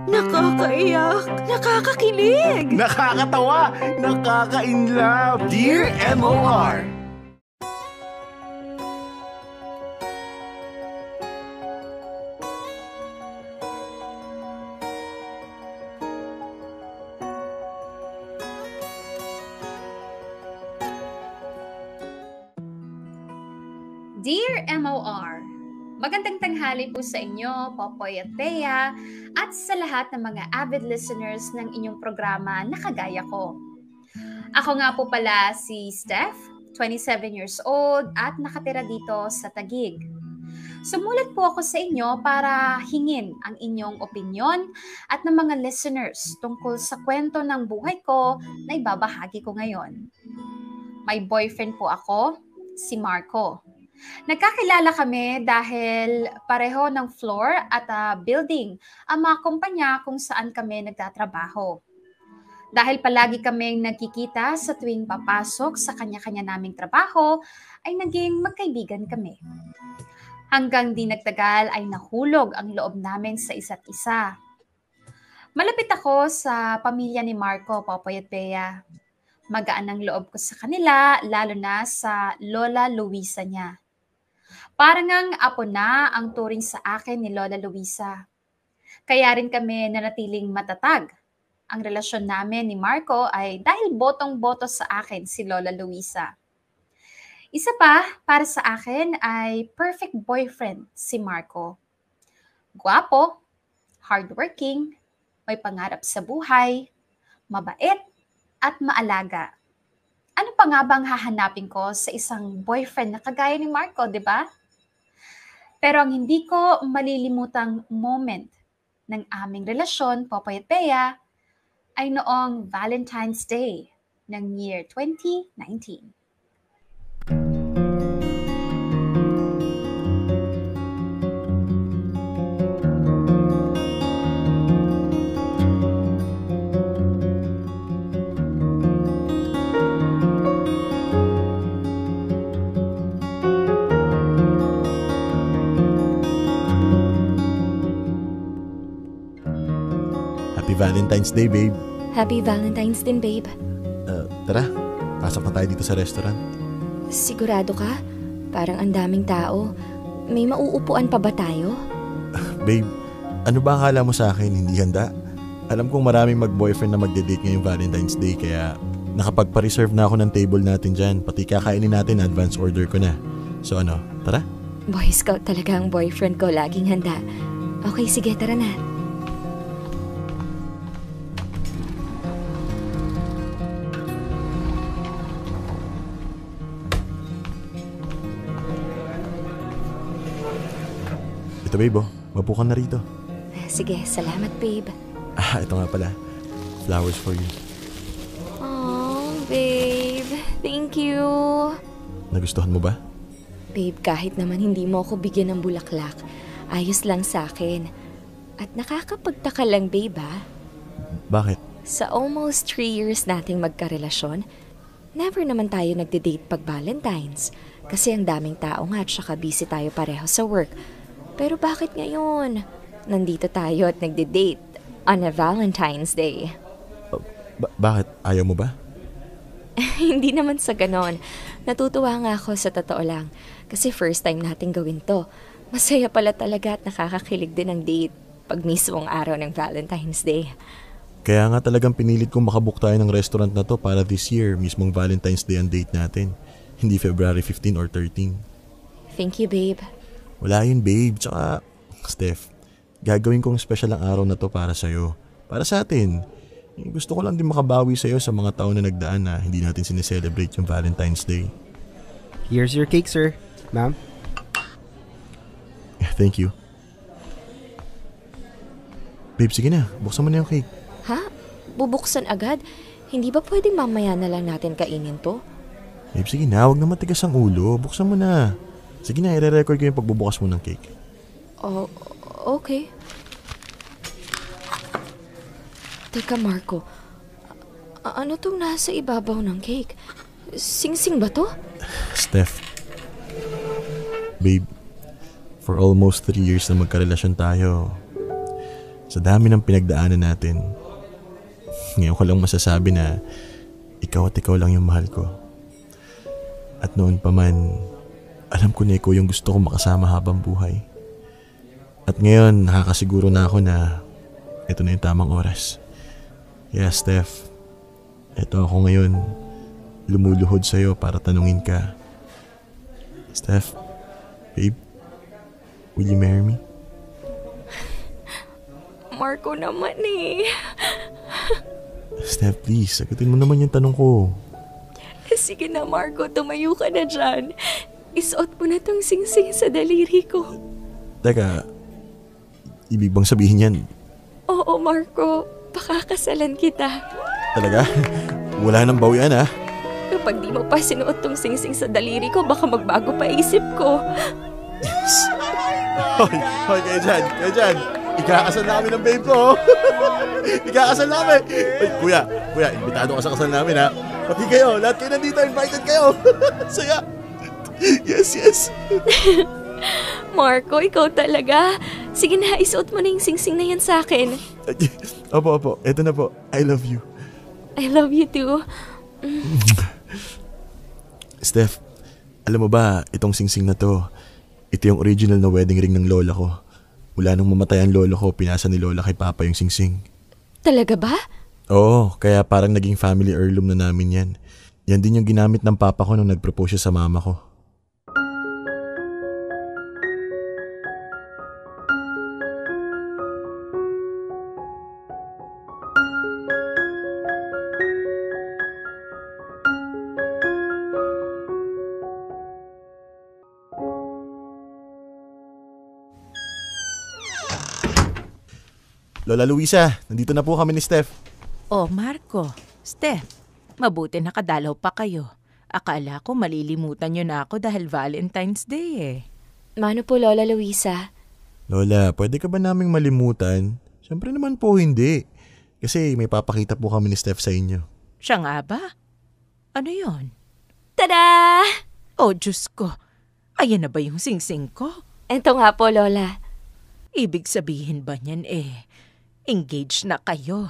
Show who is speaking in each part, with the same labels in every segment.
Speaker 1: Nakakaiyak, nakakakilig,
Speaker 2: Nakakatawa, nakaka-inlove. Dear MOR.
Speaker 3: Dear MOR, magandang tanghali po sa inyo, Popoy at Bea, at sa lahat ng mga avid listeners ng inyong programa na kagaya ko. Ako nga po pala si Steph, 27 years old at nakatira dito sa Taguig. Sumulat po ako sa inyo para hingin ang inyong opinyon at ng mga listeners tungkol sa kwento ng buhay ko na ibabahagi ko ngayon. May boyfriend po ako, si Marco. Nagkakilala kami dahil pareho ng floor at building ang mga kumpanya kung saan kami nagtatrabaho. Dahil palagi kaming nagkikita sa tuwing papasok sa kanya-kanya naming trabaho, ay naging magkaibigan kami. Hanggang di nagtagal ay nahulog ang loob namin sa isa't isa. Malapit ako sa pamilya ni Marco, Popoy at Bea. Magaan ang loob ko sa kanila, lalo na sa Lola Luisa niya. Parang ang apo na ang turing sa akin ni Lola Luisa. Kaya rin kami nanatiling matatag. Ang relasyon namin ni Marco ay dahil botong-boto sa akin si Lola Luisa. Isa pa, para sa akin ay perfect boyfriend si Marco. Gwapo, hardworking, may pangarap sa buhay, mabait, at maalaga. Ano pa nga bang hahanapin ko sa isang boyfriend na kagaya ni Marco, di ba? Pero ang hindi ko malilimutang moment ng aming relasyon, Popoy at Bea, ay noong Valentine's Day ng year 2019.
Speaker 2: Happy Valentine's Day, babe.
Speaker 4: Happy Valentine's din, babe.
Speaker 2: Tara, pasok na tayo dito sa restaurant.
Speaker 4: Sigurado ka? Parang ang daming tao. May mauupuan pa ba tayo?
Speaker 2: Babe, ano ba akala mo sa akin? Hindi handa? Alam kong maraming mag-boyfriend na magde-date ngayong Valentine's Day, kaya nakapagpa-reserve na ako ng table natin dyan. Pati kakainin natin, advance order ko na. So ano, tara?
Speaker 4: Boy Scout talaga ang boyfriend ko, laging handa. Okay, sige, tara na.
Speaker 2: Ito, babe, mapo ka na rito.
Speaker 4: Sige, salamat, babe.
Speaker 2: Ito nga pala. Flowers for you.
Speaker 4: Oh, babe. Thank you.
Speaker 2: Nagustuhan mo ba?
Speaker 4: Babe, kahit naman hindi mo ako bigyan ng bulaklak, ayos lang sa akin. At nakakapagtaka lang, babe, ha?
Speaker 2: Bakit?
Speaker 4: Sa almost 3 years nating magkarelasyon, never naman tayo nagde-date pag Valentine's. Kasi ang daming tao nga at saka busy tayo pareho sa work. Pero bakit ngayon? Nandito tayo at nagde-date on a Valentine's Day.
Speaker 2: Bakit? Ayaw mo ba?
Speaker 4: Hindi naman sa ganon. Natutuwa nga ako sa totoo lang. Kasi first time natin gawin to. Masaya pala talaga at nakakakilig din ang date pag mismong araw ng Valentine's Day.
Speaker 2: Kaya nga talagang pinilit kong makabook tayo ng restaurant na to para this year, mismong Valentine's Day ang date natin. Hindi February 15 or 13.
Speaker 4: Thank you, babe.
Speaker 2: Wala yun, babe. Tsaka, Steph, gagawin kong special ang araw na to para sa'yo. Para sa atin. Gusto ko lang din makabawi sa'yo sa mga taon na nagdaan na hindi natin sineselebrate yung Valentine's Day.
Speaker 5: Here's your cake, sir. Ma'am?
Speaker 2: Thank you. Babe, sige na. Buksan mo na yung cake.
Speaker 4: Ha? Bubuksan agad? Hindi ba pwedeng mamaya na lang natin kainin to?
Speaker 2: Babe, sige na. Huwag na matigas ang ulo. Buksan mo na. Sige na, i-record ko yung pagbubukas mo ng cake.
Speaker 4: Oh, okay. Teka, Marco. Ano tong nasa ibabaw ng cake? Sing-sing ba to?
Speaker 2: Steph. Babe, for almost 3 years na magkarelasyon tayo, Sa dami ng pinagdaanan natin, ngayon ko lang masasabi na ikaw at ikaw lang yung mahal ko. At noon pa man, alam ko na ikaw yung gusto kong makasama habang buhay. At ngayon, nakakasiguro na ako na ito na yung tamang oras. Kaya Steph, ito ako ngayon, lumuluhod sa'yo para tanungin ka. Steph, babe, will you marry me?
Speaker 4: Marco naman eh.
Speaker 2: Steph, please, sagutin mo naman yung tanong ko.
Speaker 4: Sige na Marco, tumayo ka na dyan. Isuot mo na tong singsing sa daliri ko.
Speaker 2: Teka, ibig bang sabihin yan?
Speaker 4: Oo Marco, pakakasalan kita.
Speaker 2: Talaga? Wala nang bawian ha?
Speaker 4: Kapag di mo pa sinuot tong singsing sa daliri ko, baka magbago pa isip ko.
Speaker 2: Yes! Hoy, kayo dyan. Ikakasal na kami ng babe ko. Ikakasal na kami. Ay, kuya, imbitado ka sa kasal namin ha. Pati kayo, lahat kayo nandito, invited kayo. Saya. Yes.
Speaker 4: Marco, ikaw talaga. Sige na, isuot mo na yung singsing na yan sa akin.
Speaker 2: Opo. Eto na po. I love you.
Speaker 4: I love you too.
Speaker 2: Steph, alam mo ba, itong singsing na to, ito yung original na wedding ring ng lola ko. Mula nung mamatay ang lolo ko, pinasa ni lola kay papa yung singsing.
Speaker 4: Talaga ba?
Speaker 2: Oo, kaya parang naging family heirloom na namin yan. Yan din yung ginamit ng papa ko nung nag-propose siya sa mama ko. Lola Luisa, nandito na po kami ni Steph.
Speaker 1: Oh, Marco, Steph, mabuti nakadalaw pa kayo. Akala ko malilimutan nyo na ako dahil Valentine's Day eh.
Speaker 4: Mano po Lola Luisa?
Speaker 2: Lola, pwede ka ba naming malimutan? Siyempre naman po hindi. Kasi may papakita po kami ni Steph sa inyo.
Speaker 1: Siya nga ba? Ano yon?
Speaker 4: Tada!
Speaker 1: Oh, Diyos ko. Ayan na ba yung singsing ko?
Speaker 4: Ito nga po Lola.
Speaker 1: Ibig sabihin ba niyan engaged na kayo?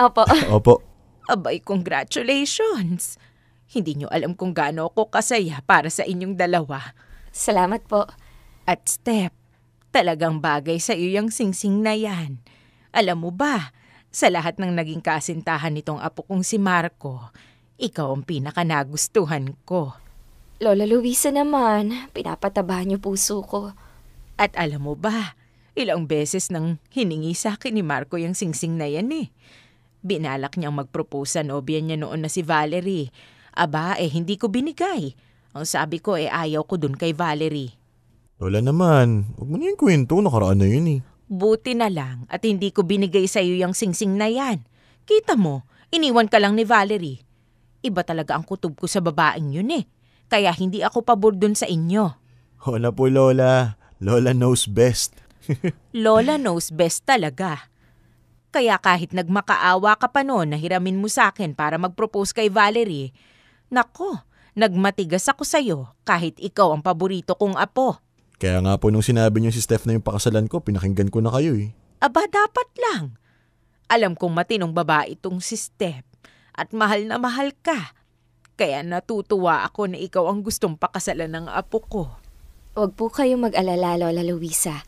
Speaker 4: Opo.
Speaker 2: Opo.
Speaker 1: Abay, congratulations. Hindi nyo alam kung gaano ako kasaya para sa inyong dalawa.
Speaker 4: Salamat po.
Speaker 1: At Steph, talagang bagay sa iyo yung singsing na yan. Alam mo ba, sa lahat ng naging kasintahan nitong apo kong si Marco, ikaw ang pinaka-nagustuhan ko.
Speaker 4: Lola Luisa naman, pinapataba niyo puso ko.
Speaker 1: At alam mo ba, ilang beses nang hiningi sa akin ni Marco yung singsing na yan eh. Binalak niyang mag-propose sa nobya niya noon na si Valerie. Aba, hindi ko binigay. Ang sabi ko ayaw ko dun kay Valerie.
Speaker 2: Lola naman, huwag mo na yung kwento, nakaraan na yun eh.
Speaker 1: Buti na lang at hindi ko binigay sa iyo yung singsing na yan. Kita mo, iniwan ka lang ni Valerie. Iba talaga ang kutob ko sa babaeng yun eh. Kaya hindi ako pabor dun sa inyo.
Speaker 2: Wala po Lola. Lola knows best.
Speaker 1: Lola knows best talaga. Kaya kahit nagmakaawa ka pa noon na hiramin mo sa akin para mag-propose kay Valerie, nako, nagmatigas ako sa'yo kahit ikaw ang paborito kong apo.
Speaker 2: Kaya nga po nung sinabi niyo si Steph na yung pakasalan ko, pinakinggan ko na kayo eh.
Speaker 1: Aba, dapat lang. Alam kong matinong babae itong si Steph at mahal na mahal ka. Kaya natutuwa ako na ikaw ang gustong pakasalan ng apo ko.
Speaker 4: Huwag po kayong mag-alala, Lola Luisa.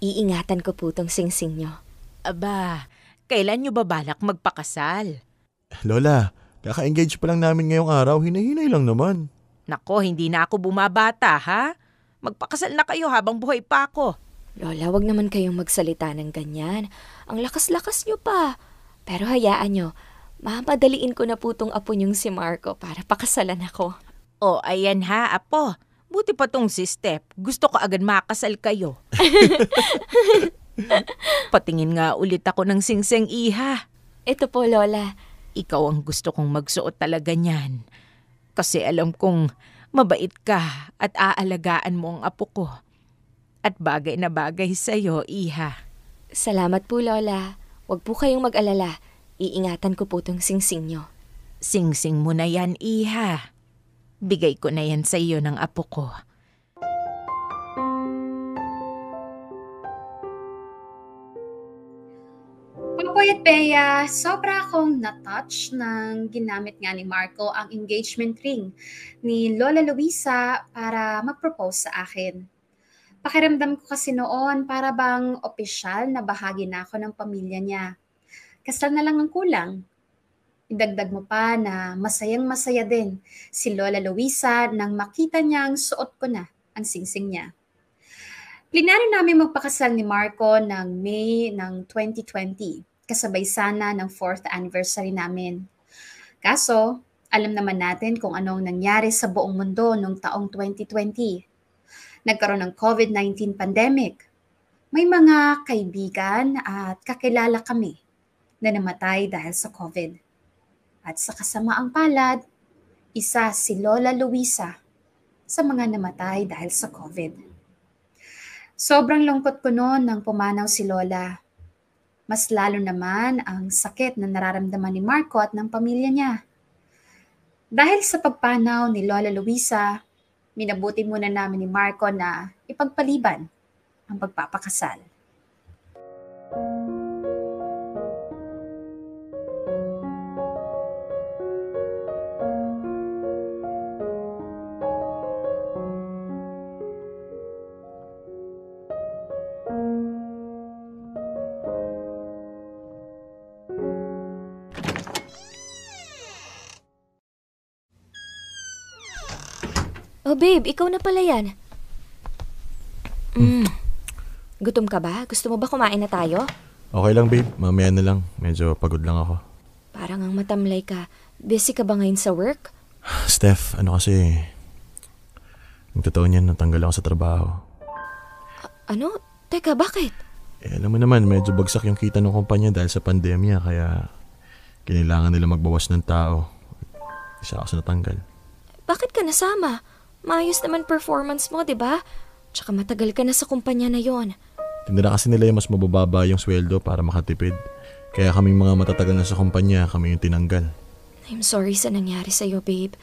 Speaker 4: Iingatan ko po tong singsing nyo.
Speaker 1: Aba, kailan nyo ba balak magpakasal?
Speaker 2: Lola, kaka-engage pa lang namin ngayong araw, hinay-hinay lang naman.
Speaker 1: Nako, hindi na ako bumabata ha? Magpakasal na kayo habang buhay pa ako.
Speaker 4: Lola, wag naman kayong magsalita ng ganyan. Ang lakas-lakas nyo pa. Pero hayaan nyo, mamadaliin ko na po tong apo nyong si Marco para pakasalan ako.
Speaker 1: O, ayan ha, apo. Buti pa tong si Steph. Gusto ko agad makasal kayo. Patingin nga ulit ako ng singseng iha.
Speaker 4: Ito po, Lola.
Speaker 1: Ikaw ang gusto kong magsuot talaga niyan. Kasi alam kong mabait ka at aalagaan mo ang apo ko. At bagay na bagay sa'yo, iha.
Speaker 4: Salamat po, Lola. Huwag po kayong mag-alala. Iingatan ko po tong singsing nyo.
Speaker 1: Singsing mo na yan, iha. Bigay ko na yan sa iyo ng apo ko.
Speaker 3: Popoy at Bea, sobra akong na-touch nang ginamit nga ni Marco ang engagement ring ni Lola Luisa para mag-propose sa akin. Pakiramdam ko kasi noon para bang opisyal na bahagi na ako ng pamilya niya. Kasal na lang ang kulang. Idagdag mo pa na masayang masaya din si Lola Luisa nang makita niyang suot ko na ang singsing niya. Plinano namin magpakasal ni Marco ng May ng 2020, kasabay sana ng 4th anniversary namin. Kaso, alam naman natin kung anong nangyari sa buong mundo noong taong 2020. Nagkaroon ng COVID-19 pandemic. May mga kaibigan at kakilala kami na namatay dahil sa COVID. At sa kasamaang palad, isa si Lola Luisa sa mga namatay dahil sa COVID. Sobrang lungkot ko noon nang pumanaw si Lola. Mas lalo naman ang sakit na nararamdaman ni Marco at ng pamilya niya. Dahil sa pagpanaw ni Lola Luisa, minabuti muna namin ni Marco na ipagpaliban ang pagpapakasal.
Speaker 4: Oh babe, ikaw na pala yan. Gutom ka ba? Gusto mo ba kumain na tayo?
Speaker 2: Okay lang babe, mamaya na lang. Medyo pagod lang ako.
Speaker 4: Parang ang matamlay ka. Busy ka ba ngayon sa work?
Speaker 2: Steph, ano kasi, yung totoo niyan, natanggal ako sa trabaho.
Speaker 4: Ano? Teka, bakit?
Speaker 2: Alam mo naman, medyo bagsak yung kita ng kumpanya dahil sa pandemya, kaya kailangan nila magbawas ng tao. Isa ako sa natanggal.
Speaker 4: Bakit ka nasama? Maayos naman performance mo, di ba? Tsaka matagal ka na sa kumpanya na yon.
Speaker 2: Tinira kasi nila yung mas mabababa yung sweldo para makatipid. Kaya kaming mga matatagal na sa kumpanya, kami yung tinanggal.
Speaker 4: I'm sorry sa nangyari sa'yo, babe.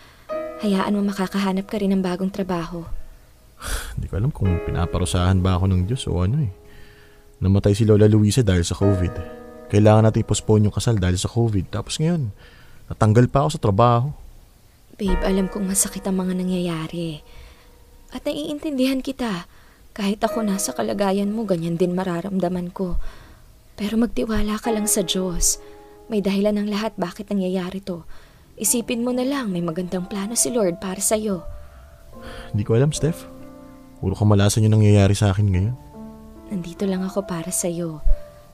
Speaker 4: Hayaan mo makakahanap ka rin ng bagong trabaho.
Speaker 2: Hindi ko alam kung pinaparusahan ba ako ng Diyos o ano eh. Namatay si Lola Luisa dahil sa COVID. Kailangan natin postpone yung kasal dahil sa COVID. Tapos ngayon, natanggal pa ako sa trabaho.
Speaker 4: Babe, alam kong masakit ang mga nangyayari. At naiintindihan kita. Kahit ako nasa kalagayan mo, ganyan din mararamdaman ko. Pero magtiwala ka lang sa Diyos. May dahilan ng lahat bakit nangyayari to. Isipin mo na lang, may magandang plano si Lord para sa'yo.
Speaker 2: Hindi ko alam, Steph. Puro kamalasan yung nangyayari sa akin ngayon.
Speaker 4: Nandito lang ako para sa'yo.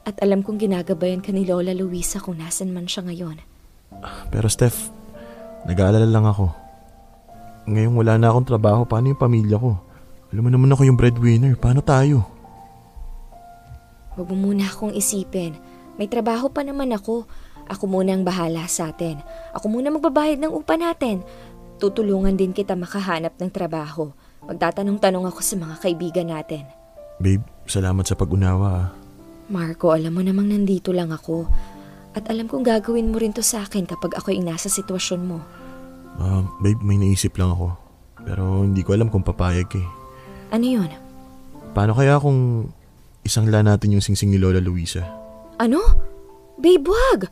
Speaker 4: At alam kong ginagabayan ka ni Lola Luisa kung nasan man siya ngayon.
Speaker 2: Pero Steph, nag-aalala lang ako. Ngayong wala na akong trabaho, paano yung pamilya ko? Alam mo naman ako yung breadwinner, paano tayo?
Speaker 4: Huwag mo muna akong isipin. May trabaho pa naman ako. Ako muna ang bahala sa atin. Ako muna magbabayad ng upa natin. Tutulungan din kita makahanap ng trabaho. Magtatanong-tanong ako sa mga kaibigan natin.
Speaker 2: Babe, salamat sa pag-unawa.
Speaker 4: Marco, alam mo namang nandito lang ako. At alam kong gagawin mo rin to sa akin kapag ako'y nasa sitwasyon mo.
Speaker 2: Babe, may naisip lang ako. Pero hindi ko alam kung papayag eh.
Speaker 4: Ano yun?
Speaker 2: Paano kaya kung isangla natin yung singsing ni Lola Luisa?
Speaker 4: Ano? Babe, wag!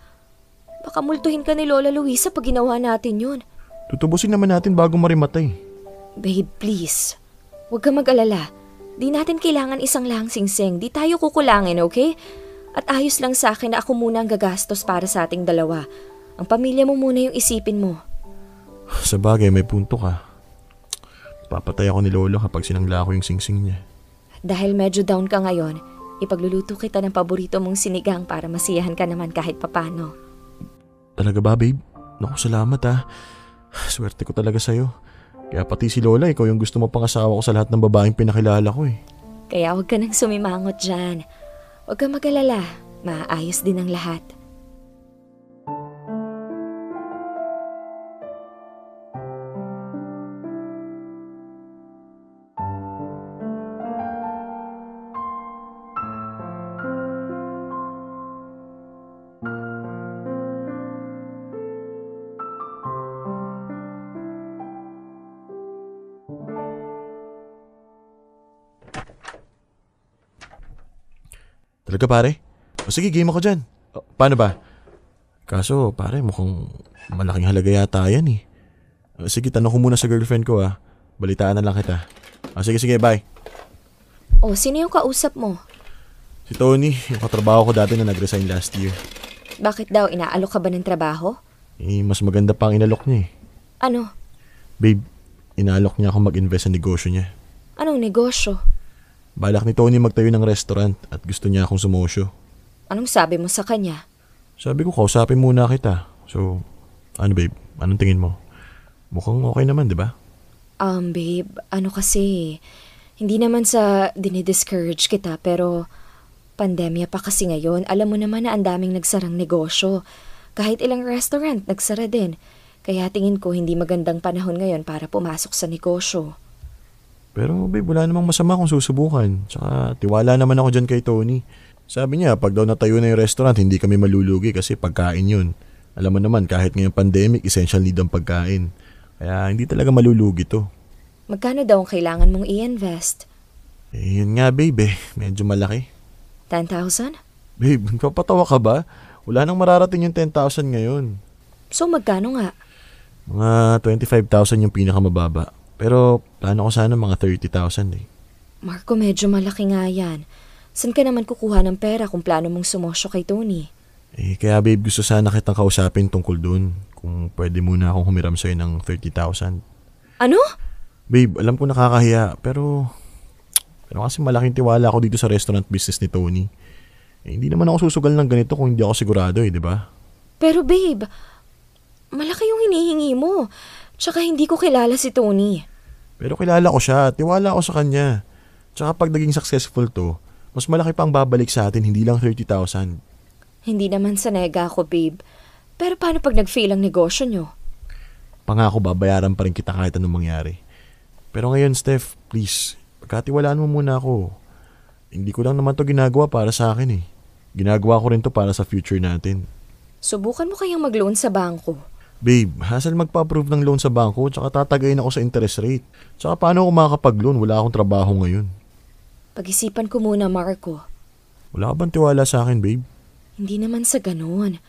Speaker 4: Baka multuhin ka ni Lola Luisa pag ginawa natin yun.
Speaker 2: Tutubusin naman natin bago marimatay.
Speaker 4: Babe, please. Huwag ka mag-alala. Di natin kailangan isang lang singsing. Di tayo kukulangin, okay? At ayos lang sa akin na ako muna ang gagastos para sa ating dalawa. Ang pamilya mo muna yung isipin mo.
Speaker 2: Sa bagay, may punto ka. Papatay ako ni Lolo kapag sinangla ko yung singsing niya.
Speaker 4: Dahil medyo down ka ngayon, ipagluluto kita ng paborito mong sinigang para masiyahan ka naman kahit papano.
Speaker 2: Talaga ba, babe? Naku, salamat ah. Swerte ko talaga sa'yo. Kaya pati si Lola, ikaw yung gusto mo pang asawa ko sa lahat ng babaeng pinakilala ko eh.
Speaker 4: Kaya huwag ka nang sumimangot dyan. Huwag ka mag-alala. Maayos din ang lahat.
Speaker 2: Talaga pare? O sige, game ako dyan. Paano ba? Kaso, pare, mukhang malaking halaga yata yan eh. Sige, tanong ko muna sa girlfriend ko ah. Balitaan na lang kita. Sige, bye.
Speaker 4: O, sino yung kausap mo?
Speaker 2: Si Tony, yung katrabaho ko dati na nag-resign last year.
Speaker 4: Bakit daw, inaalok ka ba ng trabaho?
Speaker 2: Mas maganda pa ang inalok niya eh.
Speaker 4: Ano?
Speaker 2: Babe, inaalok niya ako mag-invest sa negosyo niya.
Speaker 4: Anong negosyo?
Speaker 2: Balak ni Tony magtayo ng restaurant at gusto niya akong sumosyo.
Speaker 4: Anong sabi mo sa kanya?
Speaker 2: Sabi ko, kausapin muna kita. So, ano babe, anong tingin mo? Mukhang okay naman, di ba?
Speaker 4: Babe, ano kasi, hindi naman sa dinidiscourage kita pero pandemya pa kasi ngayon. Alam mo naman na ang daming nagsarang negosyo. Kahit ilang restaurant, nagsara din. Kaya tingin ko hindi magandang panahon ngayon para pumasok sa negosyo.
Speaker 2: Pero babe, wala namang masama kung susubukan. Tsaka tiwala naman ako dyan kay Tony. Sabi niya, pag daw natayo na yung restaurant, hindi kami malulugi kasi pagkain yun. Alam mo naman, kahit ngayong pandemic, essential need ang pagkain. Kaya hindi talaga malulugi to.
Speaker 4: Magkano daw ang kailangan mong i-invest?
Speaker 2: Yun nga babe medyo malaki.
Speaker 4: 10,000?
Speaker 2: Babe, nagpapatawa ka ba? Wala nang mararating yung 10,000 ngayon.
Speaker 4: So magkano nga?
Speaker 2: Mga 25,000 yung pinakamababa. Pero plano ko sana mga 30,000 eh.
Speaker 4: Marco, medyo malaki nga yan. Saan ka naman kukuha ng pera kung plano mong sumosyo kay Tony?
Speaker 2: Kaya babe, gusto sana kitang kausapin tungkol dun. Kung pwede muna akong humiram sa'yo ng 30,000.
Speaker 4: Ano?
Speaker 2: Babe, alam ko nakakahiya, pero kasi malaking tiwala ako dito sa restaurant business ni Tony. Hindi naman ako susugal ng ganito kung hindi ako sigurado di ba?
Speaker 4: Pero babe, malaki yung hinihingi mo. Tsaka hindi ko kilala si Tony.
Speaker 2: Pero kilala ko siya, tiwala ako sa kanya. Tsaka pag naging successful to, mas malaki pang babalik sa atin, hindi lang 30,000.
Speaker 4: Hindi naman sa nega ako, babe. Pero paano pag nag-fail ang negosyo nyo?
Speaker 2: Pangako babayaran pa rin kita kahit anong mangyari. Pero ngayon, Steph, please, pagkatiwalaan mo muna ako. Hindi ko lang naman to ginagawa para sa akin eh. Ginagawa ko rin to para sa future natin.
Speaker 4: Subukan mo kayang mag-loan sa bangko.
Speaker 2: Babe, hassle magpa-approve ng loan sa bangko tsaka tatagayin ako sa interest rate. Tsaka paano ako makakapag-loan? Wala akong trabaho ngayon.
Speaker 4: Pag-isipan ko muna, Marco.
Speaker 2: Wala ka bang tiwala sa akin, babe?
Speaker 4: Hindi naman sa ganun.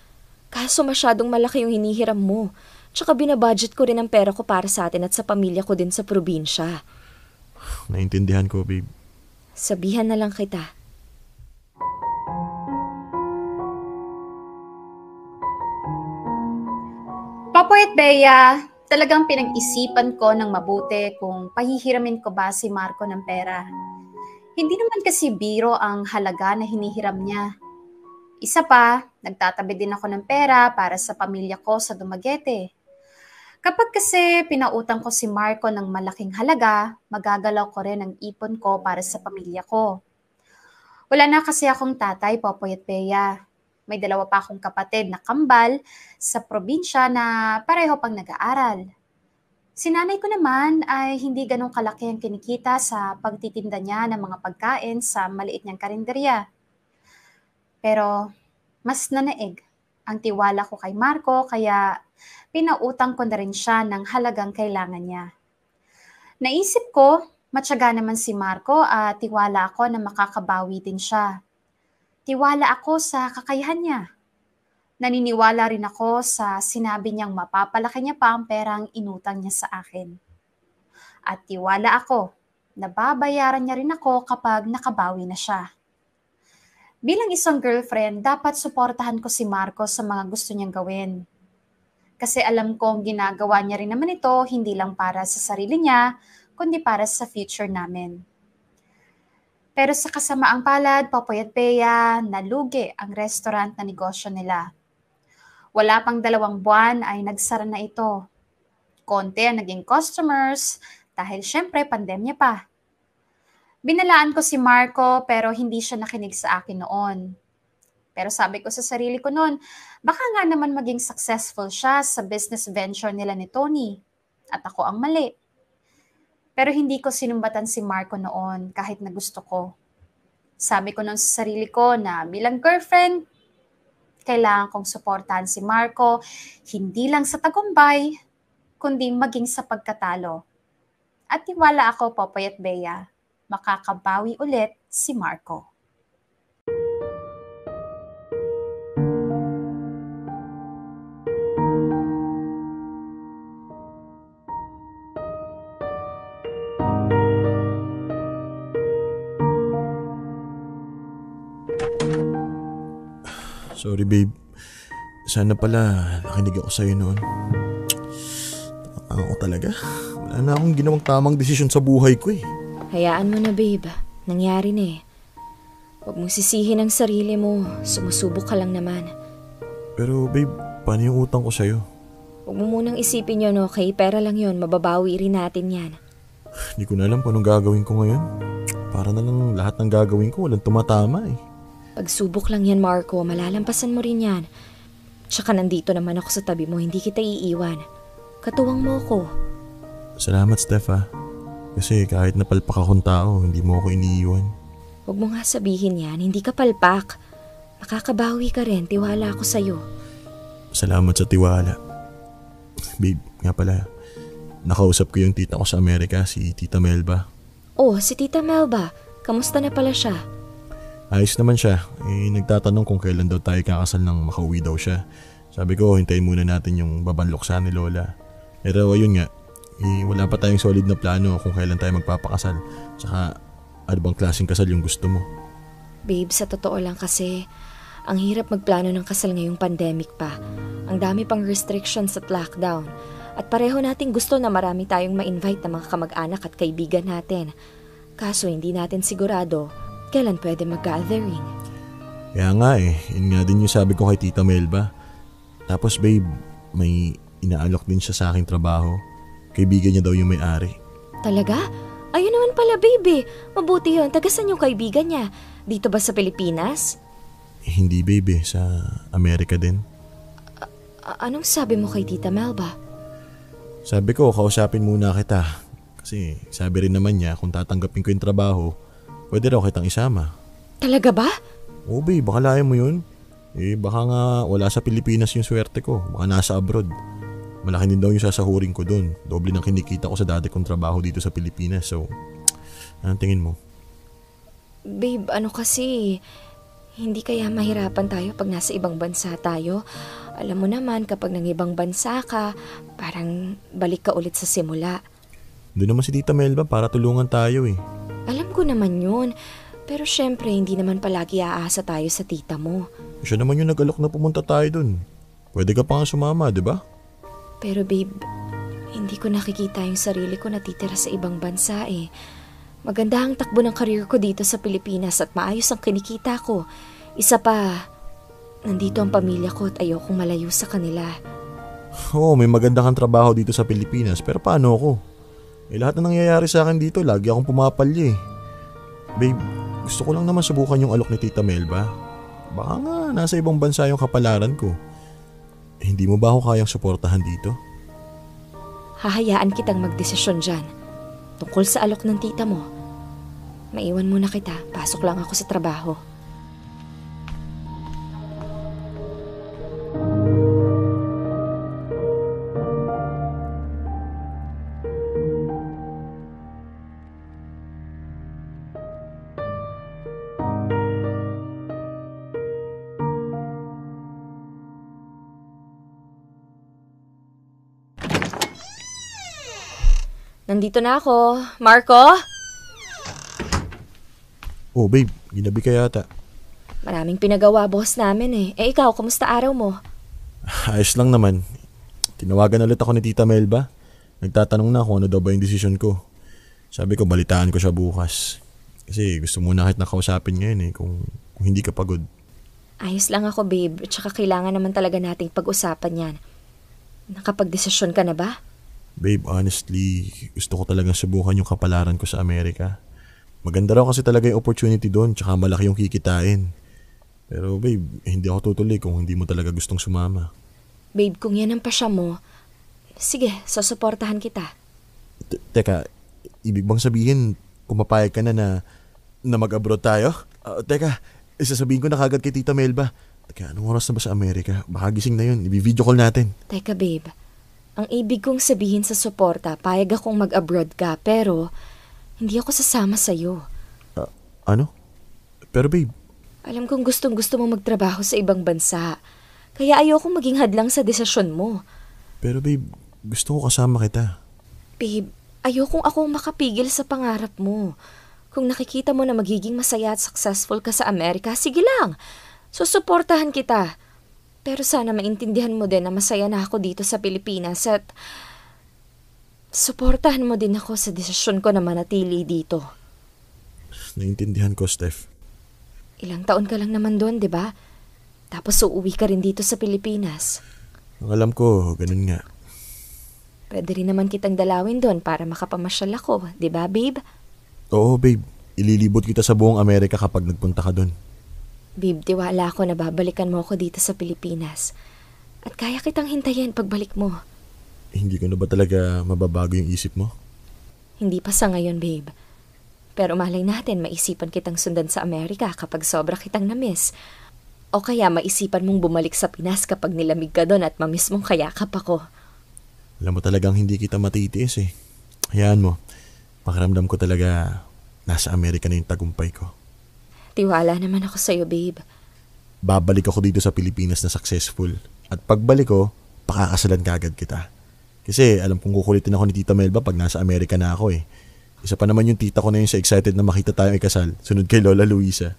Speaker 4: Kaso masyadong malaki yung hinihiram mo. Tsaka binabudget ko rin ang pera ko para sa atin at sa pamilya ko din sa probinsya.
Speaker 2: Naintindihan ko, babe.
Speaker 4: Sabihan na lang kita.
Speaker 3: Popoy at Bea, talagang pinag-isipan ko ng mabuti kung pahihiramin ko ba si Marco ng pera. Hindi naman kasi biro ang halaga na hinihiram niya. Isa pa, nagtatabi din ako ng pera para sa pamilya ko sa Dumaguete. Kapag kasi pinautang ko si Marco ng malaking halaga, magagalaw ko rin ang ipon ko para sa pamilya ko. Wala na kasi akong tatay, Popoy at Bea. May dalawa pa akong kapatid na kambal sa probinsya na pareho pang nag-aaral. Si nanay ko naman ay hindi ganong kalaki ang kinikita sa pagtitinda niya ng mga pagkain sa maliit niyang karinderya. Pero mas nanaig ang tiwala ko kay Marco kaya pinautang ko na rin siya ng halagang kailangan niya. Naisip ko, matyaga naman si Marco at tiwala ako na makakabawi din siya. Tiwala ako sa kakayahan niya. Naniniwala rin ako sa sinabi niyang mapapalaki niya pa ang perang inutang niya sa akin. At tiwala ako na babayaran niya rin ako kapag nakabawi na siya. Bilang isang girlfriend, dapat suportahan ko si Marco sa mga gusto niyang gawin. Kasi alam kong ginagawa niya rin naman ito hindi lang para sa sarili niya, kundi para sa future namin. Pero sa kasamaang palad, Popoy at Bea, nalugi ang restaurant na negosyo nila. Wala pang 2 buwan ay nagsara na ito. Konti ang naging customers dahil syempre pandemya pa. Binalaan ko si Marco pero hindi siya nakinig sa akin noon. Pero sabi ko sa sarili ko noon, baka nga naman maging successful siya sa business venture nila ni Tony. At ako ang mali. Pero hindi ko sinumbatan si Marco noon kahit na gusto ko. Sabi ko noon sa sarili ko na bilang girlfriend, kailangan kong suportahan si Marco hindi lang sa tagumpay, kundi maging sa pagkatalo. At tiwala ako, Popoy at Bea, makakabawi ulit si Marco.
Speaker 2: Sorry babe. Sana pala nakinig ako sa'yo noon. Ako talaga. Wala na akong ginawang tamang desisyon sa buhay ko eh.
Speaker 4: Hayaan mo na babe. Nangyari na eh. Huwag mong sisihin ang sarili mo. Sumusubok ka lang naman.
Speaker 2: Pero babe, paano yung utang ko sa'yo?
Speaker 4: Huwag mo munang isipin yun, okay? Pera lang yun. Mababawi rin natin yan.
Speaker 2: Hindi ko na alam kung anong gagawin ko ngayon. Para na lang lahat ng gagawin ko walang tumatama eh.
Speaker 4: Pagsubok lang yan, Marco. Malalampasan mo rin yan. Tsaka nandito naman ako sa tabi mo. Hindi kita iiwan. Katuwang mo ko.
Speaker 2: Salamat, Steph ah. Kasi kahit napalpak akong tao, hindi mo ako iniiwan.
Speaker 4: Huwag mo nga sabihin yan. Hindi ka palpak. Makakabawi ka rin. Tiwala ako sa'yo.
Speaker 2: Salamat sa tiwala. Babe, nga pala. Nakausap ko yung tita ko sa Amerika, si Tita Melba.
Speaker 4: Oh, si Tita Melba. Kamusta na pala siya?
Speaker 2: Ayos naman siya. Nagtatanong kung kailan daw tayo kakasal nang makauwi daw siya. Sabi ko, hintayin muna natin yung babanluksan ni Lola. Pero ayun nga, wala pa tayong solid na plano kung kailan tayo magpapakasal. Tsaka, ano bang klaseng kasal yung gusto mo?
Speaker 4: Babe, sa totoo lang kasi, ang hirap magplano ng kasal ngayong pandemic pa. Ang dami pang restrictions at lockdown. At pareho nating gusto na marami tayong ma-invite na mga kamag-anak at kaibigan natin. Kaso hindi natin sigurado kailan pwede mag-gathering.
Speaker 2: Kaya nga yun nga din yung sabi ko kay Tita Melba. Tapos babe, may inaalok din siya sa aking trabaho. Kaibigan niya daw yung may-ari.
Speaker 4: Talaga? Ayun naman pala baby. Mabuti yun. Tagasan yung kaibigan niya. Dito ba sa Pilipinas?
Speaker 2: Hindi babe, sa Amerika din.
Speaker 4: Anong sabi mo kay Tita Melba?
Speaker 2: Sabi ko, kausapin muna kita. Kasi sabi rin naman niya, kung tatanggapin ko yung trabaho, pwede raw kitang isama.
Speaker 4: Talaga ba?
Speaker 2: Oo babe, baka layan mo yun. Baka nga wala sa Pilipinas yung swerte ko. Baka nasa abroad. Malaki din daw yung sasahurin ko doon. Doble ng kinikita ko sa dati kong trabaho dito sa Pilipinas. So, anong tingin mo?
Speaker 4: Babe, ano kasi, hindi kaya mahirapan tayo pag nasa ibang bansa tayo? Alam mo naman, kapag nang ibang bansa ka, parang balik ka ulit sa simula.
Speaker 2: Doon naman si Tita Melba para tulungan tayo eh.
Speaker 4: Alam ko naman yun. Pero syempre, hindi naman palagi aasa tayo sa tita mo.
Speaker 2: Siya naman yung nag-alok na pumunta tayo doon. Pwede ka pa nga sumama, di ba?
Speaker 4: Pero babe, hindi ko nakikita yung sarili ko natitira sa ibang bansa eh. Maganda ang takbo ng karir ko dito sa Pilipinas at maayos ang kinikita ko. Isa pa, nandito ang pamilya ko at ayokong malayo sa kanila.
Speaker 2: Oo, may maganda kang trabaho dito sa Pilipinas, pero paano ako? Lahat na nangyayari sa akin dito, lagi akong pumapalya eh. Babe, gusto ko lang naman subukan yung alok ni Tita Melba. Baka nga nasa ibang bansa yung kapalaran ko. Hindi mo ba ako kayang suportahan dito?
Speaker 4: Hahayaan kitang magdesisyon dyan. Tungkol sa alok ng tita mo. Maiwan muna kita, pasok lang ako sa trabaho. Nandito na ako. Marco?
Speaker 2: Oh babe, ginabi ka yata.
Speaker 4: Maraming pinagawa boss namin eh. Ikaw, kamusta araw mo?
Speaker 2: Ayos lang naman. Tinawagan ulit ako ni Tita Melba. Nagtatanong na kung ano daw ba yung desisyon ko. Sabi ko balitaan ko siya bukas. Kasi gusto muna kahit nakausapin ngayon kung hindi ka pagod.
Speaker 4: Ayos lang ako babe. Tsaka kailangan naman talaga nating pag-usapan yan. Nakapag-desisyon ka na ba?
Speaker 2: Babe, honestly, gusto ko talagang subukan yung kapalaran ko sa Amerika. Maganda raw kasi talaga yung opportunity doon, tsaka malaki yung kikitain. Pero babe, hindi ako tutuloy kung hindi mo talaga gustong sumama.
Speaker 4: Babe, kung yan ang pasya mo, sige, susuportahan kita.
Speaker 2: Teka, ibig bang sabihin, pumapayag ka na mag-abroad tayo? Teka, isasabihin ko na kagad kay Tita Melba. Teka, anong oras na ba sa Amerika? Baka gising na yun, i-video call natin.
Speaker 4: Teka babe, ang ibig kong sabihin sa suporta, payag akong mag-abroad ka, pero hindi ako sasama sa'yo.
Speaker 2: Ano? Pero babe,
Speaker 4: alam kong gustong-gusto mo magtrabaho sa ibang bansa, kaya ayokong maging hadlang sa desisyon mo.
Speaker 2: Pero babe, gusto ko kasama kita.
Speaker 4: Babe, ayokong akong makapigil sa pangarap mo. Kung nakikita mo na magiging masaya at successful ka sa Amerika, sige lang. Susuportahan kita. Pero sana maintindihan mo din na masaya na ako dito sa Pilipinas at suportahan mo din ako sa desisyon ko na manatili dito.
Speaker 2: Naintindihan ko, Steph.
Speaker 4: Ilang taon ka lang naman doon, di ba? Tapos uuwi ka rin dito sa Pilipinas.
Speaker 2: Ang alam ko, ganun nga.
Speaker 4: Pwede rin naman kitang dalawin doon para makapamasyal ako, di ba, babe?
Speaker 2: Oo, babe. Ililibot kita sa buong Amerika kapag nagpunta ka doon.
Speaker 4: Babe, tiwala ako na babalikan mo ako dito sa Pilipinas. At kaya kitang hintayin pagbalik mo.
Speaker 2: Hindi ko na ba talaga mababago yung isip mo?
Speaker 4: Hindi pa sa ngayon, babe. Pero malay natin maisipan kitang sundan sa Amerika kapag sobra kitang namiss. O kaya maisipan mong bumalik sa Pinas kapag nilamig ka doon at mamiss mong kayakap ako.
Speaker 2: Alam mo talagang hindi kita matitiis eh. Hayaan mo. Pakiramdam ko talaga nasa Amerika na yung tagumpay ko.
Speaker 4: Tiwala naman ako sa'yo, babe.
Speaker 2: Babalik ako dito sa Pilipinas na successful. At pagbalik ko, pakakasalan kagad kita. Kasi alam kong kukulitin ako ni Tita Melba pag nasa Amerika na ako eh. Isa pa naman yung tita ko na yun sa excited na makita tayong ikasal, sunod kay Lola Luisa.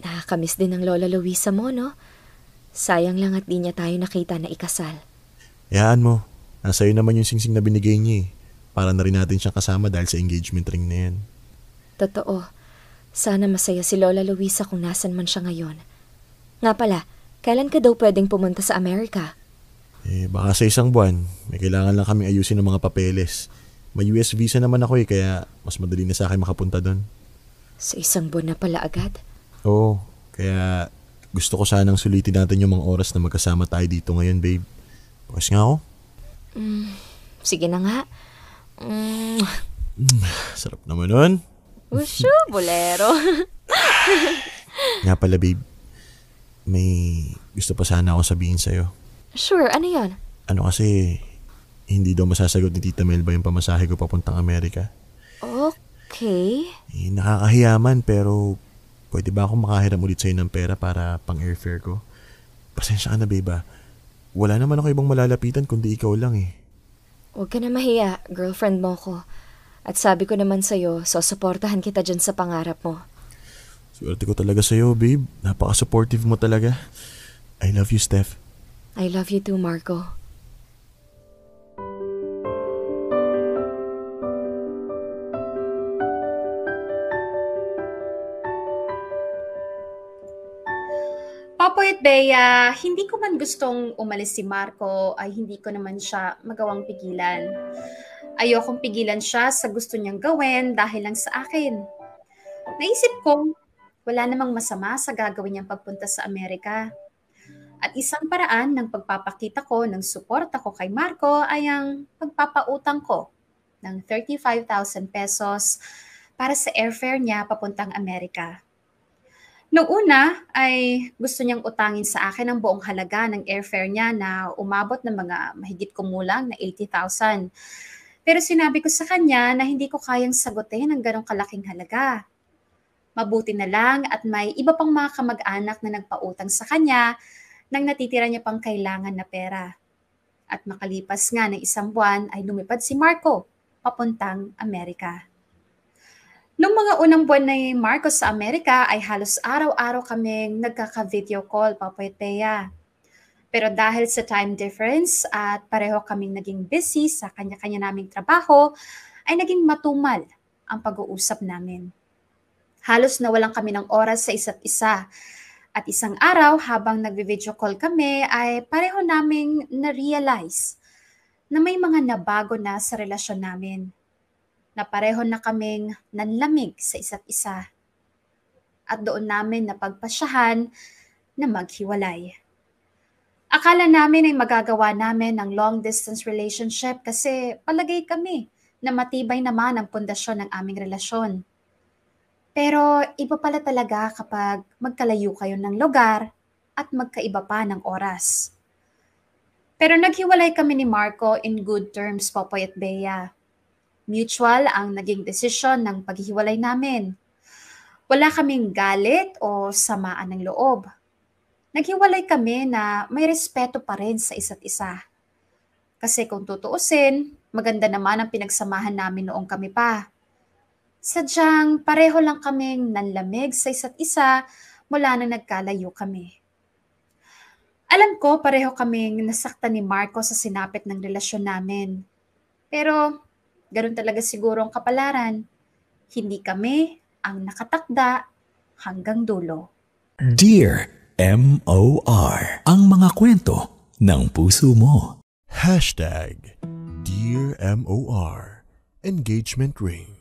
Speaker 4: Nakakamiss din ng Lola Luisa mo, no? Sayang lang at di niya tayo nakita na ikasal.
Speaker 2: Hayaan mo, nasa iyo naman yung singsing na binigay niya eh. Para na rin natin siyang kasama dahil sa engagement ring na yan.
Speaker 4: Totoo. Sana masaya si Lola Luisa kung nasan man siya ngayon. Nga pala, kailan ka daw pwedeng pumunta sa Amerika?
Speaker 2: Baka sa isang buwan, may kailangan lang kami ayusin ng mga papeles. May US visa naman ako kaya mas madali na sa akin makapunta doon.
Speaker 4: Sa isang buwan na pala agad?
Speaker 2: Oo, kaya gusto ko sanang sulitin natin yung mga oras na magkasama tayo dito ngayon, babe. Bukas nga ako.
Speaker 4: Sige na nga.
Speaker 2: Sarap naman nun.
Speaker 4: Usyo, bolero.
Speaker 2: Nga pala, babe. May gusto pa sana akong sabihin sa'yo.
Speaker 4: Sure, ano yon?
Speaker 2: Ano kasi, hindi daw masasagot ni Tita Melba yung pamasahe ko papuntang Amerika.
Speaker 4: Okay.
Speaker 2: Nakakahiyaman pero pwede ba akong makahiram ulit sa'yo ng pera para pang airfare ko? Pasensya ka na, babe. Wala naman ako ibang malalapitan kundi ikaw lang eh.
Speaker 4: Huwag ka na mahiya, girlfriend mo ko. At sabi ko naman sa'yo, susuportahan kita dyan sa pangarap mo.
Speaker 2: Swerte ko talaga sa'yo, babe. Napaka-supportive mo talaga. I love you, Steph.
Speaker 4: I love you too, Marco.
Speaker 3: Popoy at Bea, hindi ko man gustong umalis si Marco ay hindi ko naman siya magawang pigilan. Ayokong pigilan siya sa gusto niyang gawin dahil lang sa akin. Naisip ko, wala namang masama sa gagawin niyang pagpunta sa Amerika. At isang paraan ng pagpapakita ko ng suporta ko kay Marco ay ang pagpapautang ko ng 35,000 pesos para sa airfare niya papuntang Amerika. Noong una ay gusto niyang utangin sa akin ang buong halaga ng airfare niya na umabot ng mga mahigit kumulang na 80,000. Pero sinabi ko sa kanya na hindi ko kayang sagutin ang ganong kalaking halaga. Mabuti na lang at may iba pang mga kamag-anak na nagpautang sa kanya nang natitira niya pang kailangan na pera. At makalipas nga ng isang buwan ay lumipad si Marco papuntang Amerika. Noong mga unang buwan ni Marco sa Amerika ay halos araw-araw kaming nagkaka-video call, Popoy at Bea. Pero dahil sa time difference at pareho kaming naging busy sa kanya-kanya naming trabaho, ay naging matumal ang pag-uusap namin. Halos nawalan kami ng oras sa isa't isa. At isang araw habang nagvi-video call kami ay pareho naming na-realize na may mga nabago na sa relasyon namin. Na pareho na kaming nanlamig sa isa't isa. At doon namin napagpasyahan na maghiwalay. Akala namin ay magagawa namin ng long-distance relationship kasi palagay kami na matibay naman ang pundasyon ng aming relasyon. Pero iba pala talaga kapag magkalayo kayo ng lugar at magkaiba pa ng oras. Pero naghiwalay kami ni Marco in good terms, Popoy at Bea. Mutual ang naging desisyon ng paghihiwalay namin. Wala kaming galit o samaan ng loob. Naghiwalay kami na may respeto pa rin sa isa't isa. Kasi kung tutuusin, maganda naman ang pinagsamahan namin noong kami pa. Sadyang pareho lang kaming nanlamig sa isa't isa mula nang nagkalayo kami. Alam ko pareho kaming nasaktan ni Marco sa sinapit ng relasyon namin. Pero ganun talaga siguro ang kapalaran. Hindi kami ang nakatakda hanggang dulo.
Speaker 6: Dear MOR, ang mga kwento ng puso mo.
Speaker 2: Dear MOR, engagement ring.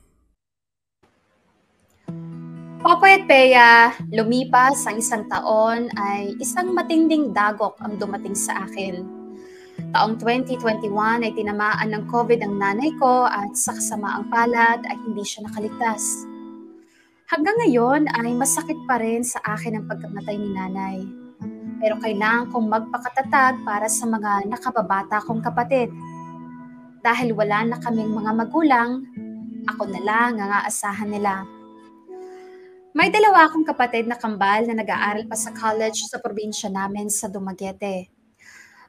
Speaker 3: Popoy at Pea, lumipas ang isang taon ay isang matinding dagok ang dumating sa akin. Taong 2021 ay tinamaan ng COVID ang nanay ko at sa kasamaang palad ay hindi siya nakaligtas. Hanggang ngayon ay masakit pa rin sa akin ang pagkamatay ni nanay. Pero kailangan kong magpakatatag para sa mga nakababata kong kapatid. Dahil wala na kaming mga magulang, ako na lang ang aasahan nila. May dalawa akong kapatid na kambal na nag-aaral pa sa college sa probinsya namin sa Dumaguete.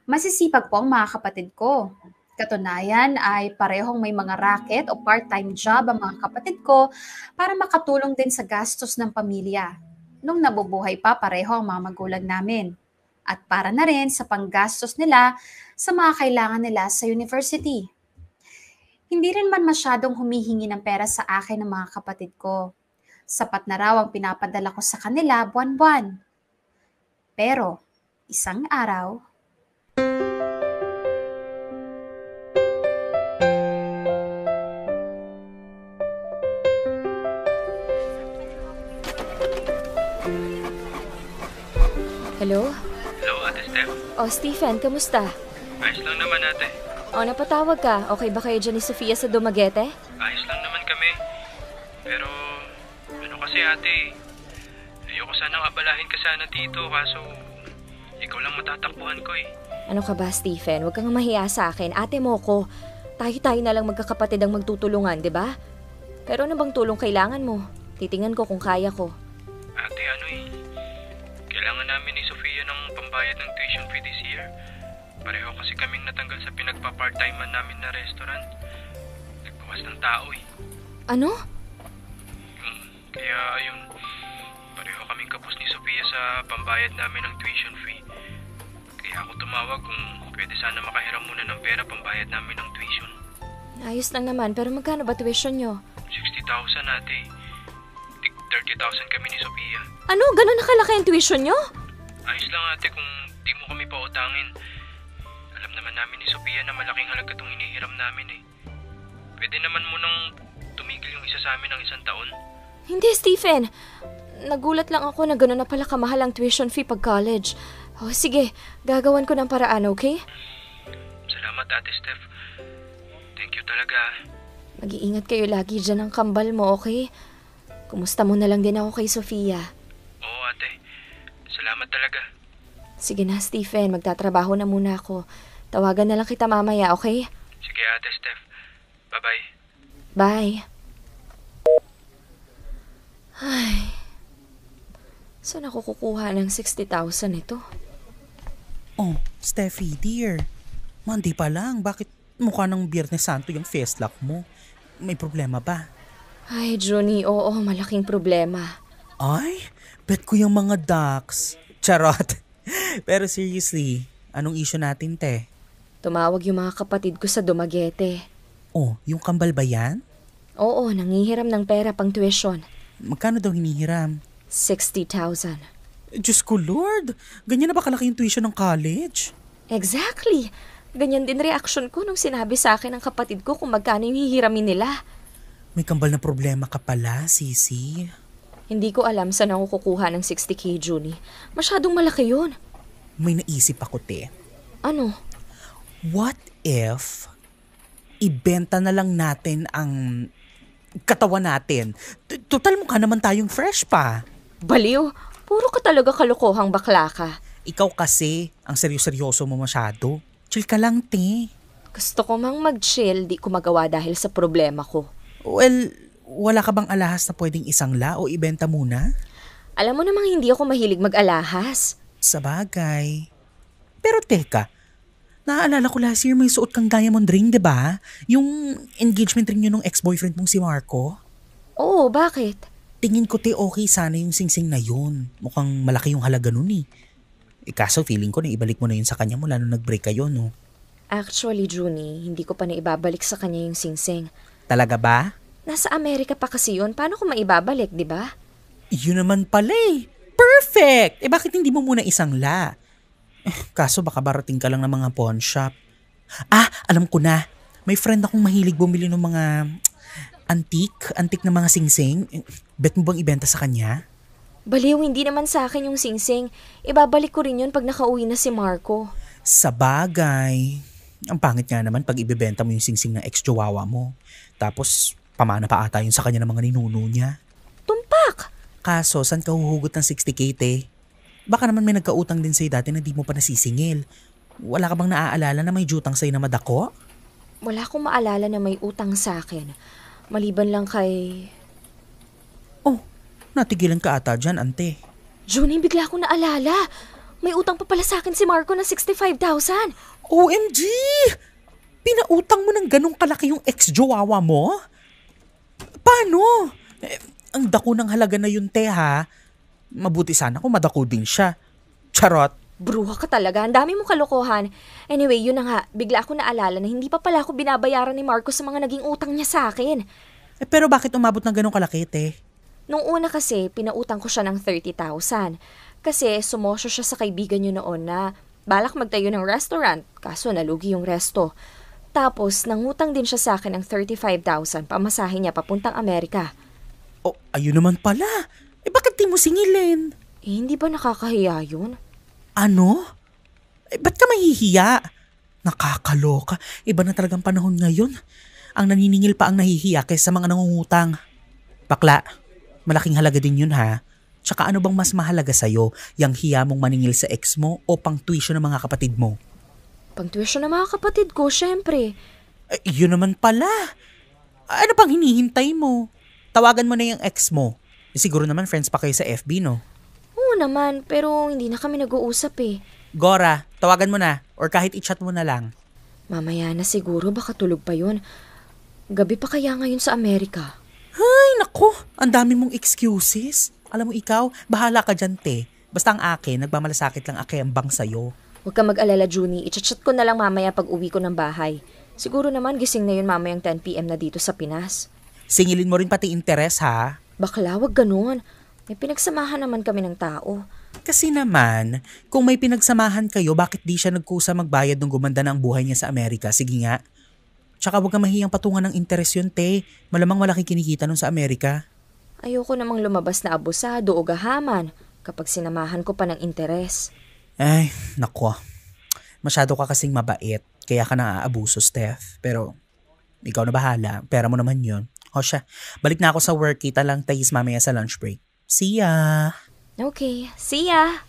Speaker 3: Masisipag po ang mga kapatid ko. Katunayan ay parehong may mga racket o part-time job ang mga kapatid ko para makatulong din sa gastos ng pamilya. Nung nabubuhay pa pareho ang mga magulang namin. At para na rin sa panggastos nila sa mga kailangan nila sa university. Hindi rin man masyadong humihingi ng pera sa akin ng mga kapatid ko. Sapat na raw ang pinapadala ko sa kanila buwan-buwan. Pero, isang araw,
Speaker 4: Hello?
Speaker 7: Hello, Ate Steph.
Speaker 4: Oh, Stephen, kamusta?
Speaker 7: Ayos lang naman, ate.
Speaker 4: Oh, napatawag ka. Okay ba kayo dyan ni Sofia sa Dumaguete?
Speaker 7: Ayos lang naman kami. Pero, kasi ate, ayoko sanang abalahin ka sana dito, kaso ikaw lang matatakbuhan ko eh.
Speaker 4: Ano ka ba, Stephen? Huwag kang mahiya sa akin. Ate mo ko. Tayo-tayo na lang magkakapatid ang magtutulungan, di ba? Pero ano bang tulong kailangan mo? Titingnan ko kung kaya ko.
Speaker 7: Ate, kailangan namin ni Sofia ng pambayad ng tuition fee this year. Pareho kasi kaming natanggal sa pinagpa-part-timean namin na restaurant. Nagbawas ng tao eh.
Speaker 4: Ano?
Speaker 7: Kaya ayun, pareho kaming kapos ni Sofia sa pambayad namin ng tuition fee. Kaya ako tumawag kung pwede sana makahiram muna ng pera pambayad namin ng tuition.
Speaker 4: Ayos lang naman, pero magkano ba tuition nyo?
Speaker 7: 60,000 ate. 30,000 kami ni Sofia.
Speaker 4: Ano? Ganun nakalaki ang tuition nyo?
Speaker 7: Ayos lang ate kung di mo kami pautangin. Alam naman namin ni Sofia na malaking halaga itong inihiram namin eh. Pwede naman munang tumigil yung isa sa amin ng isang taon.
Speaker 4: Hindi, Stephen. Nagulat lang ako na gano'n na pala kamahal ang tuition fee pag college. Oh, sige, gagawan ko ng paraan, okay?
Speaker 7: Salamat, Ate Steph. Thank you talaga.
Speaker 4: Mag-iingat kayo lagi dyan ng kambal mo, okay? Kumusta mo na lang din ako kay Sofia.
Speaker 7: Oo, ate. Salamat talaga.
Speaker 4: Sige na, Stephen. Magtatrabaho na muna ako. Tawagan na lang kita mamaya, okay?
Speaker 7: Sige, Ate Steph. Bye-bye.
Speaker 4: Bye. Ay, saan ako kukuha ng 60,000 ito?
Speaker 8: Oh, Steffi, dear. Monday pa lang, bakit mukha ng Biyernes Santo yung face lock mo? May problema ba?
Speaker 4: Ay, Johnny, oo, malaking problema.
Speaker 8: Ay, bet ko yung mga ducks. Charot. Pero seriously, anong issue natin, te?
Speaker 4: Tumawag yung mga kapatid ko sa Dumaguete.
Speaker 8: Oh, yung kambal ba yan?
Speaker 4: Oo, nangihiram ng pera pang tuition.
Speaker 8: Magkano daw hinihiram?
Speaker 4: 60,000.
Speaker 8: Diyos ko, Lord. Ganyan na ba kalaki yung tuition ng college?
Speaker 4: Exactly. Ganyan din reaction ko nung sinabi sa akin ng kapatid ko kung magkano yung hihiramin nila.
Speaker 8: May kambal na problema ka pala, Sisi.
Speaker 4: Hindi ko alam saan ako kukuha ng 60K, Junie. Masyadong malaki yun.
Speaker 8: May naisip ako, te.
Speaker 4: Ano?
Speaker 8: What if ibenta na lang natin ang katawan natin? Total mukha naman tayong fresh pa.
Speaker 4: Baliw, puro ka talaga kalokohang bakla ka.
Speaker 8: Ikaw kasi, ang seryoso mo masyado. Chill ka lang, te.
Speaker 4: Gusto ko mang mag-chill, di ko magawa dahil sa problema ko.
Speaker 8: Well, wala ka bang alahas na pwedeng isangla o ibenta muna?
Speaker 4: Alam mo namang hindi ako mahilig mag-alahas.
Speaker 8: Sabagay. Pero teka, naaalala ko last year may suot kang diamond ring, diba? Yung engagement ring nyo nung ex-boyfriend mong si Marco?
Speaker 4: Oo, bakit?
Speaker 8: tingin ko okay sana yung singsing na yun. Mukhang malaki yung halaga nun eh. Kaso feeling ko na ibalik mo na yun sa kanya mula nung nag-break kayo, no?
Speaker 4: Actually, Junie, hindi ko pa na ibabalik sa kanya yung singsing.
Speaker 8: Talaga ba?
Speaker 4: Nasa Amerika pa kasi yun. Paano ko maibabalik, di ba?
Speaker 8: Yun naman pala eh. Perfect! Bakit hindi mo muna isangla? Kaso baka barating ka lang ng mga pawn shop. Alam ko na. May friend akong mahilig bumili ng mga antique na mga singsing. Bet mo bang ibenta sa kanya?
Speaker 4: Baliw, hindi naman sa akin yung singsing. Ibabalik ko rin yun pag nakauwi na si Marco.
Speaker 8: Sa bagay. Ang pangit nga naman pag ibebenta mo yung singsing ng ex-jowawa mo. Tapos, pamana pa ata yun sa kanya ng mga ninuno niya.
Speaker 4: Tumpak!
Speaker 8: Kaso, saan ka huhugot ng 60K, te? Baka naman may nagkautang din sa'yo dati na di mo pa nasisingil. Wala ka bang naaalala na may jutang sa'yo na madako?
Speaker 4: Wala akong maalala na may utang sa akin. Maliban lang kay...
Speaker 8: Natigilan ka ata dyan, ante.
Speaker 4: Junie, bigla akong naalala. May utang pa pala sa akin si Marco na 65,000.
Speaker 8: OMG! Pinautang mo ng ganong kalaki yung ex-jowawa mo? Paano? Ang dako ng halaga na yun, te, ha? Mabuti sana kung madako din siya. Charot.
Speaker 4: Bruha ka talaga. Ang dami mong kalokohan. Anyway, yun na nga. Bigla akong naalala na hindi pa pala ako binabayaran ni Marco sa mga naging utang niya sa akin.
Speaker 8: Pero bakit umabot ng ganong kalaki, te?
Speaker 4: Nung una kasi, pinautang ko siya ng 30,000. Kasi sumosyo siya sa kaibigan niyo noon na balak magtayo ng restaurant. Kaso nalugi yung resto. Tapos, nangutang din siya sa akin ng 35,000 pamasahe niya papuntang Amerika.
Speaker 8: Ayun naman pala. Bakit di mo singilin?
Speaker 4: Hindi ba nakakahiya yun?
Speaker 8: Ano? Ba't ka mahihiya? Nakakaloka. Iba na talagang panahon ngayon. Ang naniningil pa ang nahihiya kaysa mga nangungutang. Bakla, malaking halaga din yun, ha? Tsaka ano bang mas mahalaga sa'yo? Yang hiya mong maningil sa ex mo o pang tuition ng mga kapatid mo?
Speaker 4: Pang tuition ng mga kapatid ko, syempre.
Speaker 8: Yun naman pala. Ano pang hinihintay mo? Tawagan mo na yung ex mo. Siguro naman friends pa kayo sa FB, no?
Speaker 4: Oo naman, pero hindi na kami nag-uusap eh.
Speaker 8: Gora, tawagan mo na. Or kahit i-chat mo na lang.
Speaker 4: Mamaya na siguro, baka tulog pa yun. Gabi pa kaya ngayon sa Amerika?
Speaker 8: Ay, nako. Ang dami mong excuses. Alam mo ikaw, bahala ka dyan, te. Basta ang akin, nagmamalasakit lang akembang sa'yo.
Speaker 4: Huwag kang mag-alala, Junie. I-chat ko na lang mamaya pag uwi ko ng bahay. Siguro naman gising na yun mamayang 10 p.m. na dito sa Pinas.
Speaker 8: Singilin mo rin pati interes, ha?
Speaker 4: Bakla, wag ganun. May pinagsamahan naman kami ng tao.
Speaker 8: Kasi naman, kung may pinagsamahan kayo, bakit di siya nagkusa magbayad nung gumanda na ang buhay niya sa Amerika? Sige nga. Tsaka wag kang mahiyang patungan ng interes yun, te. Malamang malaki kinikita nun sa Amerika.
Speaker 4: Ayoko namang lumabas na abusado o gahaman kapag sinamahan ko pa ng interes.
Speaker 8: Ay, nako. Masyado ka kasing mabait, kaya ka nang aabuso, Steph. Pero, ikaw na bahala. Pera mo naman yun. O siya, balik na ako sa work. Kita lang tayis mamaya sa lunch break. See ya!
Speaker 4: Okay, see ya!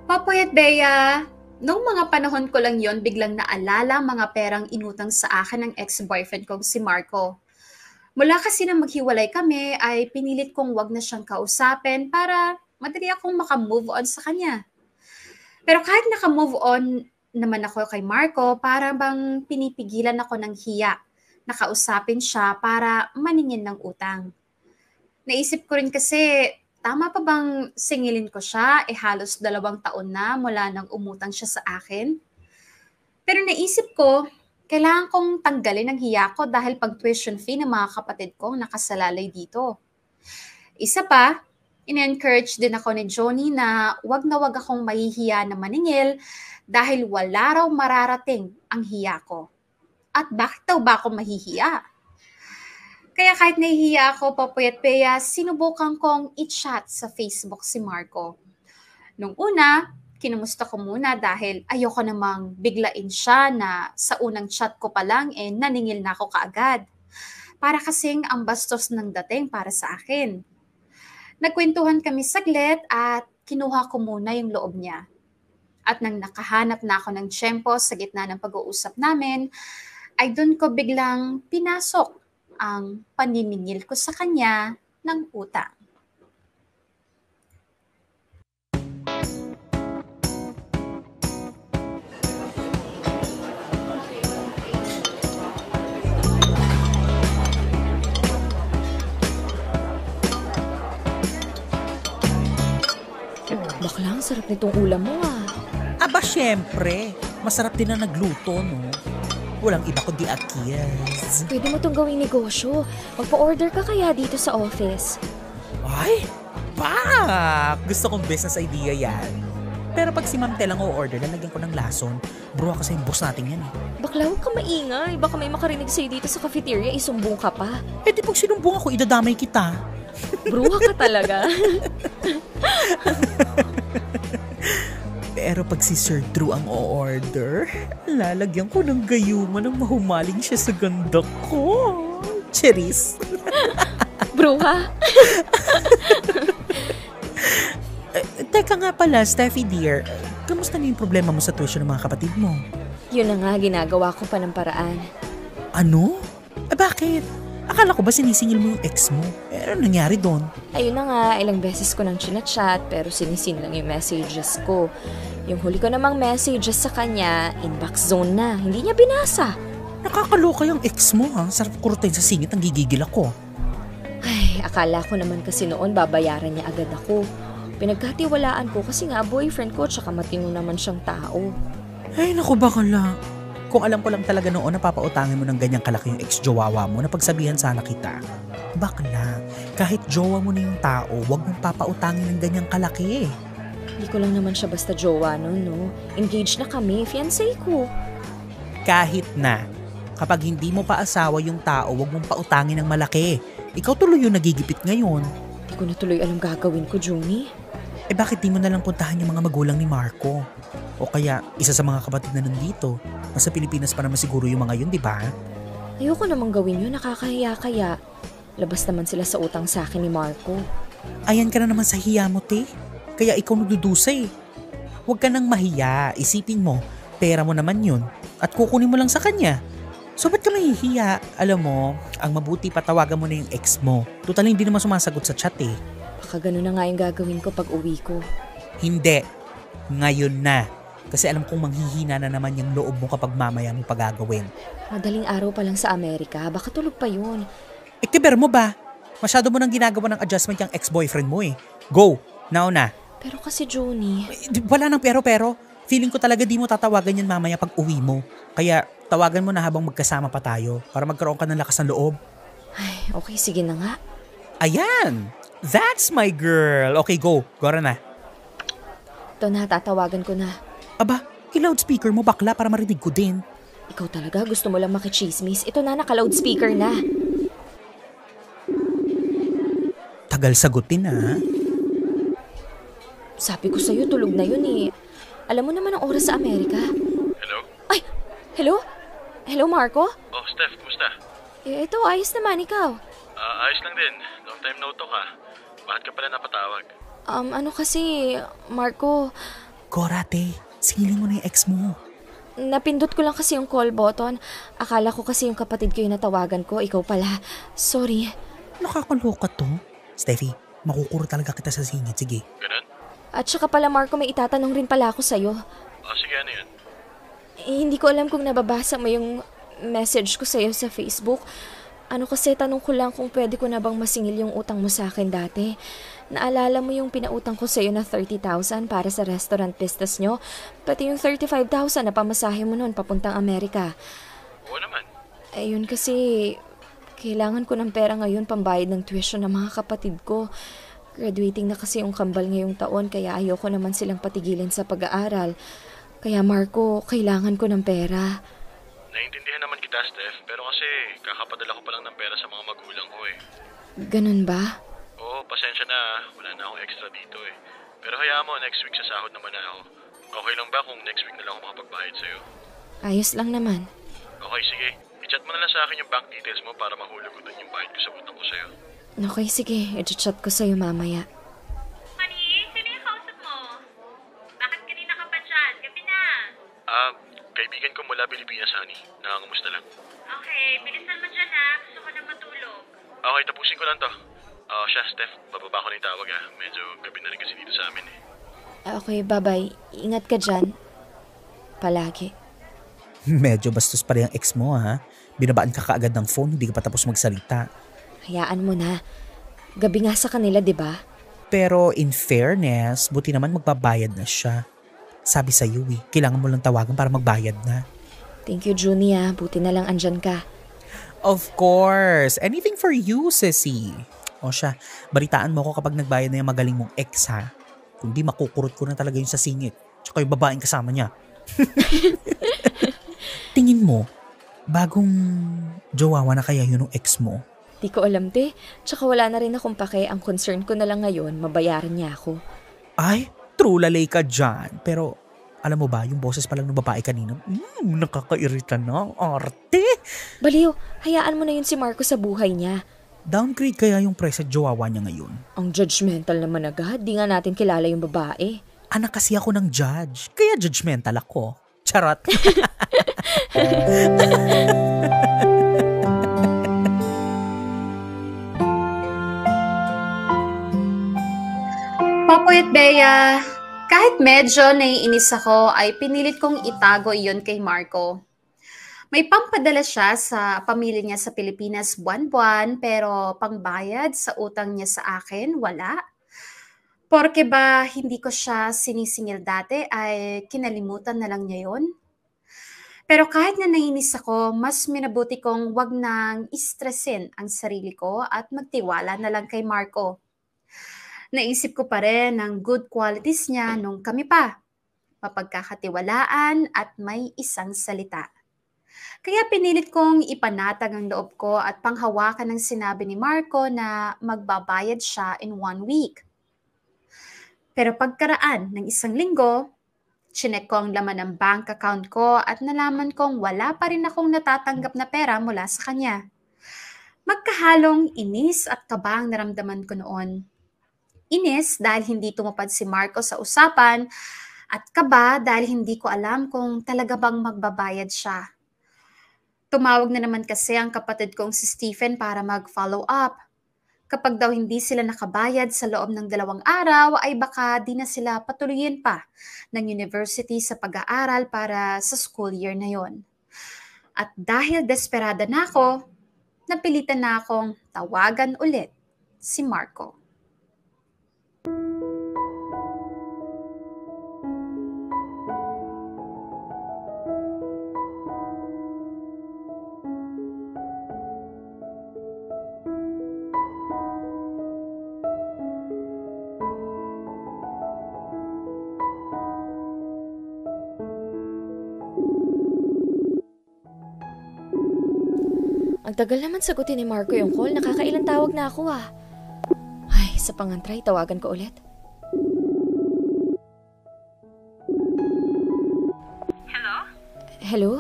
Speaker 3: Popoy at Bea, nung mga panahon ko lang yon biglang naalala mga perang inutang sa akin ng ex-boyfriend kong si Marco. Mula kasi na maghiwalay kami ay pinilit kong wag na siyang kausapin para madali akong makamove on sa kanya. Pero kahit nakamove on naman ako kay Marco, para bang pinipigilan ako ng hiya na kausapin siya para maningin ng utang. Naisip ko rin kasi, tama pa bang singilin ko siya halos 2 taon na mula nang umutang siya sa akin? Pero naisip ko, kailangan kong tanggalin ang hiya ko dahil pag tuition fee ng mga kapatid ko nakasalalay dito. Isa pa, in-encourage din ako ni Johnny na wag akong mahihiya na maningil dahil wala raw mararating ang hiya ko. At bakit daw ba ako mahihiya? Kaya kahit nahihiya ako, Popoy at Bea, sinubukan kong i-chat sa Facebook si Marco. Nung una, kinumusta ko muna dahil ayoko namang biglain siya na sa unang chat ko pa lang naningil na ako kaagad. Para kasing ang bastos ng dating para sa akin. Nagkwentuhan kami saglit at kinuha ko muna yung loob niya. At nang nakahanap na ako ng tiyempo sa gitna ng pag-uusap namin, ay doon ko biglang pinasok ang paniningil ko sa kanya ng utang.
Speaker 4: Bakla, ang sarap nitong ulam mo ah.
Speaker 8: Aba, syempre. Masarap din na nagluto, no? Walang iba kundi Akias.
Speaker 4: Pwede mo tong gawing negosyo. Magpa-order ka kaya dito sa office.
Speaker 8: Ay, gusto kong business idea yan. Pero pag si Ma'am Tel ang o-order, lalagyan ko ng lason. Bro, kasi yung boss natin yan eh.
Speaker 4: Bakla, huwag ka maingay. Baka may makarinig sa'yo dito sa cafeteria, isumbong ka pa.
Speaker 8: Eh di pag sinumbong ako, idadamay kita.
Speaker 4: Bruha ka talaga.
Speaker 8: Pero pag si Sir Drew ang o-order, lalagyan ko ng gayuma nang mahumaling siya sa ganda ko. Cheris.
Speaker 4: Bruha.
Speaker 8: Teka nga pala, Steffi dear, kamusta na yung problema mo sa tuition ng mga kapatid mo?
Speaker 4: Yun na nga, ginagawa ko pa ng paraan.
Speaker 8: Ano? Bakit? Akala ko ba sinisingil mo yung ex mo? Ano nangyari doon?
Speaker 4: Ayun na nga, ilang beses ko nang chinachat pero sinisin lang yung messages ko. Yung huli ko namang messages sa kanya, inbox zone na. Hindi niya binasa.
Speaker 8: Nakakaloka yung ex mo ha? Sarap kurutin sa singit, ang gigigil ako.
Speaker 4: Ay, akala ko naman kasi noon babayaran niya agad ako. Pinagkatiwalaan ko kasi nga boyfriend ko tsaka matino naman siyang tao.
Speaker 8: Ay naku, bakala. Kung alam ko lang talaga noon na papautangin mo ng ganyang kalaki yung ex-jowawa mo, na pagsabihan sana kita. Bakla, kahit jowa mo na yung tao, wag mong papautangin ng ganyang kalaki.
Speaker 4: Hindi ko lang naman siya basta jowa noon, no? Engaged na kami, fiancé ko.
Speaker 8: Kahit na, kapag hindi mo pa asawa yung tao, wag mong pautangin ng malaki. Ikaw tuloy yung nagigipit ngayon.
Speaker 4: Hindi ko na tuloy alam gagawin ko, Juni.
Speaker 8: Eh bakit di mo na lang puntahan yung mga magulang ni Marco? O kaya isa sa mga kapatid na nandito. Nasa Pilipinas pa naman siguro yung mga yun, di ba?
Speaker 4: Ayoko namang gawin yun, nakakahiya kaya. Labas naman sila sa utang sa akin ni Marco.
Speaker 8: Ayan ka na naman sa hiya mo, te. Kaya ikaw nagdudusay. Huwag ka nang mahiya. Isipin mo, pera mo naman yun. At kukunin mo lang sa kanya. So ba't ka mahihiya? Alam mo, ang mabuti patawagan mo na yung ex mo. Total hindi naman sumasagot sa chat eh.
Speaker 4: Baka ganun na nga yung gagawin ko pag uwi ko.
Speaker 8: Hindi. Ngayon na. Kasi alam kong manghihina na naman yung loob mo kapag mamaya mo pagagawin.
Speaker 4: Madaling araw pa lang sa Amerika, baka tulog pa yun.
Speaker 8: Kiber mo ba? Masyado mo nang ginagawa ng adjustment yung ex-boyfriend mo eh. Go! Now na.
Speaker 4: Pero kasi Juni...
Speaker 8: Wala nang pero. Feeling ko talaga di mo tatawagan yan mamaya pag uwi mo. Kaya tawagan mo na habang magkasama pa tayo para magkaroon ka ng lakas ng loob.
Speaker 4: Ay, okay, sige na nga.
Speaker 8: Ayan! That's my girl! Okay, go. Gora na.
Speaker 4: Ito na, tatawagan ko na.
Speaker 8: Aba, i-loudspeaker mo bakla para marinig ko din.
Speaker 4: Ikaw talaga, gusto mo lang makichismis. Ito na, naka-loudspeaker na.
Speaker 8: Tagal sagutin ha.
Speaker 4: Sabi ko sa'yo, tulog na yun eh. Alam mo naman ang oras sa Amerika.
Speaker 7: Hello?
Speaker 4: Ay! Hello? Hello, Marco?
Speaker 7: Oh, Steph, kumusta?
Speaker 4: Ito, ayos naman, ikaw.
Speaker 7: Ayos lang din. Long time no talk ka. Bakit ka pala napatawag?
Speaker 4: Ano kasi, Marco,
Speaker 8: Gorate, singilin mo na yung ex mo.
Speaker 4: napindot ko lang kasi yung call button. Akala ko kasi yung kapatid ko yung natawagan ko, ikaw pala. Sorry.
Speaker 8: Nakakaloka to. Steffi, makukuro talaga kita sa singit. Sige.
Speaker 7: Ganun?
Speaker 4: At saka pala, Marco, may itatanong rin pala ako sa'yo.
Speaker 7: Sige, ano yun?
Speaker 4: Hindi ko alam kung nababasa mo yung message ko sa'yo sa Facebook. Ano kasi, tanong ko lang kung pwede ko na bang masingil yung utang mo sa akin dati. Naalala mo yung pinautang ko sa'yo na 30,000 para sa restaurant business nyo? Pati yung 35,000 na pamasahe mo noon papuntang Amerika.
Speaker 7: Oo naman.
Speaker 4: Ayun kasi, kailangan ko ng pera ngayon pambayad ng tuition ng mga kapatid ko. Graduating na kasi yung kambal ngayong taon kaya ayoko naman silang patigilin sa pag-aaral. Kaya Marco, kailangan ko ng pera.
Speaker 7: Naiintindihan naman kita, Steph, pero kasi kakapadala ko pa lang ng pera sa mga magulang ko eh.
Speaker 4: Ganun ba?
Speaker 7: Oo, pasensya na. Wala na akong extra dito eh. Pero hayaan mo, next week sa sahod naman na ako. Okay lang ba kung next week na lang ako makapagbayad sa'yo?
Speaker 4: Ayos lang naman.
Speaker 7: Okay, sige. I-chat mo na lang sa akin yung bank details mo para mahulog ko dun yung bayad ko sa utang ko sa'yo.
Speaker 4: Okay, sige. I-chat ko sa'yo mamaya.
Speaker 9: Honey, sino yung kausap mo? Bakit kanina ka pa dyan? Gabi na.
Speaker 7: Kaibigan ko mula Pilipinas, honey. Nakakamusta lang.
Speaker 9: Okay, bilisan mo dyan ha. Gusto ko na matulog.
Speaker 7: Okay, tapusin ko lang to. Siya, Steph, bababa ko na yung tawag ah. Medyo gabi na rin kasi dito sa amin eh.
Speaker 4: Okay, bye-bye. Ingat ka dyan. Palagi.
Speaker 8: Medyo bastos pa rin ang ex mo ha. Binabaan ka kaagad ng phone, hindi ka pa tapos magsalita.
Speaker 4: Hayaan mo na. Gabi nga sa kanila, di ba?
Speaker 8: Pero in fairness, buti naman magbabayad na siya. Sabi sa iyo kailangan mo lang tawagan para magbayad na.
Speaker 4: Thank you, Junia. Buti na lang andyan ka.
Speaker 8: Of course. Anything for you, sissy. O siya, balitaan mo ko kapag nagbayad na yung magaling mong ex, ha? Kundi makukurot ko na talaga yung sa singit. Tsaka yung babaeng kasama niya. Tingin mo, bagong jowawa na kaya yun ng ex mo?
Speaker 4: Di ko alam, te. Tsaka wala na rin akong pake. Ang concern ko na lang ngayon, mabayaran niya ako.
Speaker 8: Ay, true lalay ka dyan. Pero, alam mo ba, yung boses pa lang ng babae kanina, nakakairita na, arte.
Speaker 4: Baliw, hayaan mo na yun si Marco sa buhay niya.
Speaker 8: Downgrade kaya yung price at jowawa niya ngayon?
Speaker 4: Ang judgmental naman agad. Di nga natin kilala yung babae.
Speaker 8: Anak kasi ako ng judge, kaya judgmental ako. Charot.
Speaker 3: Popoy at Bea, kahit medyo naiinis ako ay pinilit kong itago iyon kay Marco. May pampadala siya sa pamilya niya sa Pilipinas buwan-buwan pero pangbayad sa utang niya sa akin, wala. Porke ba hindi ko siya sinisingil dati ay kinalimutan na lang niya yun? Pero kahit na nainis ako, mas minabuti kong wag nang istresin ang sarili ko at magtiwala na lang kay Marco. Naisip ko pa rin ang good qualities niya nung kami pa. Mapagkakatiwalaan at may isang salita. Kaya pinilit kong ipanatag ang loob ko at panghawakan ng sinabi ni Marco na magbabayad siya in 1 week. Pero pagkaraan ng 1 linggo, chinek ko ang laman ng bank account ko at nalaman kong wala pa rin akong natatanggap na pera mula sa kanya. Magkahalong inis at kaba ang naramdaman ko noon. Inis dahil hindi tumupad si Marco sa usapan at kaba dahil hindi ko alam kung talaga bang magbabayad siya. Tumawag na naman kasi ang kapatid kong si Stephen para mag-follow up. Kapag daw hindi sila nakabayad sa loob ng 2 araw ay baka di na sila patuloyin pa ng university sa pag-aaral para sa school year na yon. At dahil desperada na ako, napilitan na akong tawagan ulit si Marco.
Speaker 4: Ang tagal naman sagutin ni Marco yung call. Nakakailang tawag na ako ah. Ay, sa pangantry, tawagan ko ulit.
Speaker 9: Hello?
Speaker 4: Hello?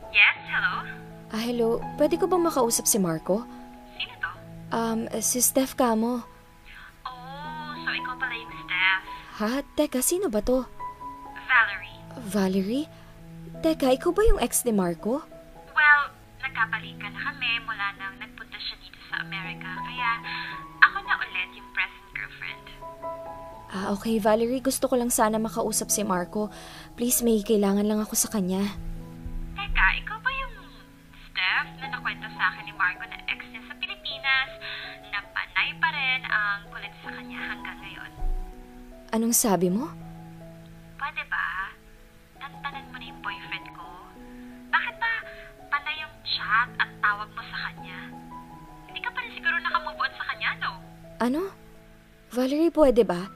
Speaker 9: Yes, hello?
Speaker 4: Hello. Pwede ko bang makausap si Marco?
Speaker 9: Sino to?
Speaker 4: Si Steph Camo.
Speaker 9: Oh, so ikaw pala yung Steph.
Speaker 4: Ha? Teka, sino ba to?
Speaker 9: Valerie.
Speaker 4: Valerie? Teka, ikaw ba yung ex ni Marco?
Speaker 9: Well, nagkabalikan na kami mula nang nagpunta siya dito sa Amerika. Kaya ako na ulit yung present girlfriend.
Speaker 4: Okay, Valerie. Gusto ko lang sana makausap si Marco. Please, may kailangan lang ako sa kanya.
Speaker 9: Teka, ikaw ba yung Steph na nakwento sa akin ni Marco na ex niya sa Pilipinas na panay pa rin ang kulit sa kanya hanggang ngayon?
Speaker 4: Anong sabi mo?
Speaker 9: Pwede ba? Tantanan mo na yung boyfriend ko. Bakit ba panay yung chat at tawag mo sa kanya? Hindi ka pa rin siguro nakamove on sa kanya, no?
Speaker 4: Ano? Valerie, pwede ba?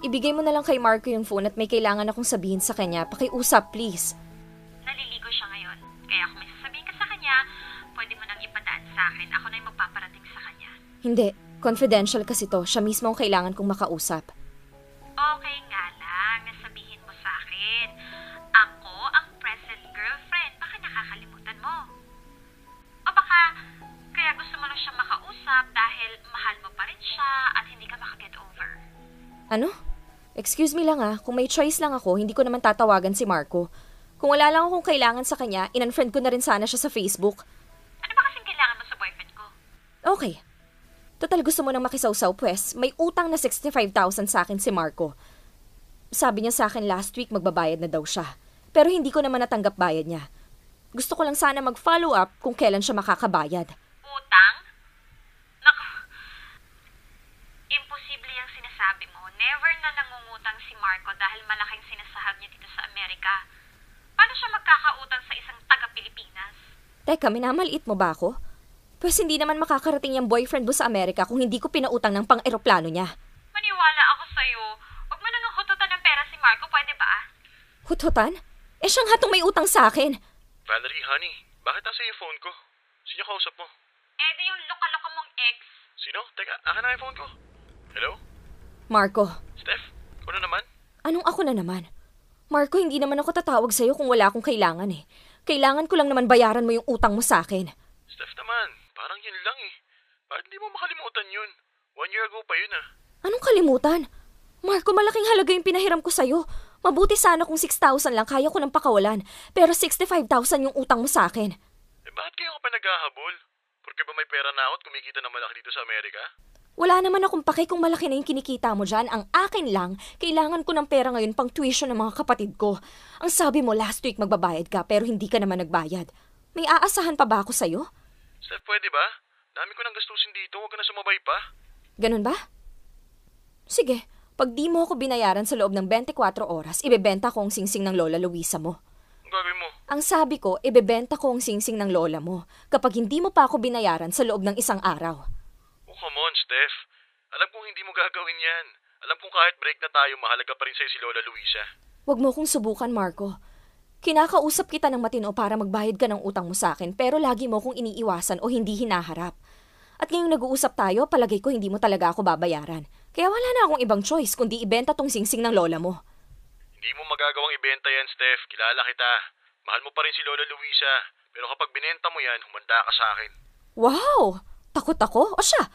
Speaker 4: Ibigay mo na lang kay Marco yung phone at may kailangan akong sabihin sa kanya. Pakiusap, please.
Speaker 9: Naliligo siya ngayon. Kaya kung may sasabihin ka sa kanya, pwede mo nang ipadaan sa akin. Ako na yung magpaparating sa kanya.
Speaker 4: Hindi. Confidential kasi to. Siya mismo ang kailangan kong makausap.
Speaker 9: Okay nga lang, nasabihin mo sa akin. Ako ang present girlfriend. Baka nakakalimutan mo. O baka kaya gusto mo lang siya makausap dahil mahal mo pa rin siya at hindi ka makaget over.
Speaker 4: Ano? Excuse me lang kung may choice lang ako, hindi ko naman tatawagan si Marco. Kung wala lang akong kailangan sa kanya, in-unfriend ko na rin sana siya sa Facebook.
Speaker 9: Ano ba kasing kailangan mo sa boyfriend ko?
Speaker 4: Okay. Total gusto mo nang makisawsaw, pues. May utang na 65,000 sa akin si Marco. Sabi niya sa akin last week magbabayad na daw siya. Pero hindi ko naman natanggap bayad niya. Gusto ko lang sana mag-follow up kung kailan siya makakabayad.
Speaker 9: Utang? Naku, imposible yung sinasabi mo. Marco dahil malaking sinasahag niya dito sa Amerika. Paano siya magkakautang sa isang taga-Pilipinas?
Speaker 4: Teka, minamaliit mo ba ako? Pues hindi naman makakarating yung boyfriend mo sa Amerika kung hindi ko pinautang ng pang-eroplano niya.
Speaker 9: Maniwala ako sa'yo. Huwag mo nang hututan ng pera si Marco, pwede ba?
Speaker 4: Hututan? Eh siya nga itong may utang sa akin.
Speaker 7: Valerie, honey, bakit nasa yung phone ko? Sino kausap mo?
Speaker 9: Eh di yung loka-loka mong ex.
Speaker 7: Sino? Teka, akin na yung phone ko. Hello?
Speaker 4: Marco.
Speaker 7: Steph, ano naman?
Speaker 4: Anong ako na naman? Marco, hindi naman ako tatawag sa'yo kung wala akong kailangan eh. Kailangan ko lang naman bayaran mo yung utang mo sa akin.
Speaker 7: Steph naman, parang yun lang eh. Bakit hindi mo makalimutan yun? 1 year ago pa yun ah.
Speaker 4: Anong kalimutan? Marco, malaking halaga yung pinahiram ko sa'yo. Mabuti sana kung 6,000 lang kaya ko nang pakawalan. Pero 65,000 yung utang mo sa akin.
Speaker 7: Eh bakit kayo ka pa naghahabol? Porque ba may pera na ako at kumikita na malaki dito sa Amerika?
Speaker 4: Wala naman akong pake kung malaki na yung kinikita mo dyan. Ang akin lang, kailangan ko ng pera ngayon pang tuition ng mga kapatid ko. Ang sabi mo last week magbabayad ka pero hindi ka naman nagbayad. May aasahan pa ba ako sa'yo?
Speaker 7: Steph, pwede ba? Dami ko nang gastusin dito, huwag ka na sumabay pa.
Speaker 4: Ganun ba? Sige, pag di mo ako binayaran sa loob ng 24 oras, ibebenta ko ang singsing ng Lola Luisa mo.
Speaker 7: Ang gagawin mo?
Speaker 4: Ang sabi ko, ibebenta ko ang singsing ng lola mo kapag hindi mo pa ako binayaran sa loob ng 1 araw.
Speaker 7: Oh, come on, Steph. Alam kong hindi mo gagawin yan. Alam kong kahit break na tayo, mahalaga pa rin sa'yo si Lola Luisa.
Speaker 4: Huwag mo kong subukan, Marco. Kinakausap kita ng matino para magbayad ka ng utang mo sa akin pero lagi mo kong iniiwasan o hindi hinaharap. At ngayong nag-uusap tayo, palagay ko hindi mo talaga ako babayaran. Kaya wala na akong ibang choice kundi ibenta tong singsing ng lola mo.
Speaker 7: Hindi mo magagawang ibenta yan, Steph. Kilala kita. Mahal mo pa rin si Lola Luisa. Pero kapag binenta mo yan, humanda ka sa akin.
Speaker 4: Wow! Takot ako? O siya,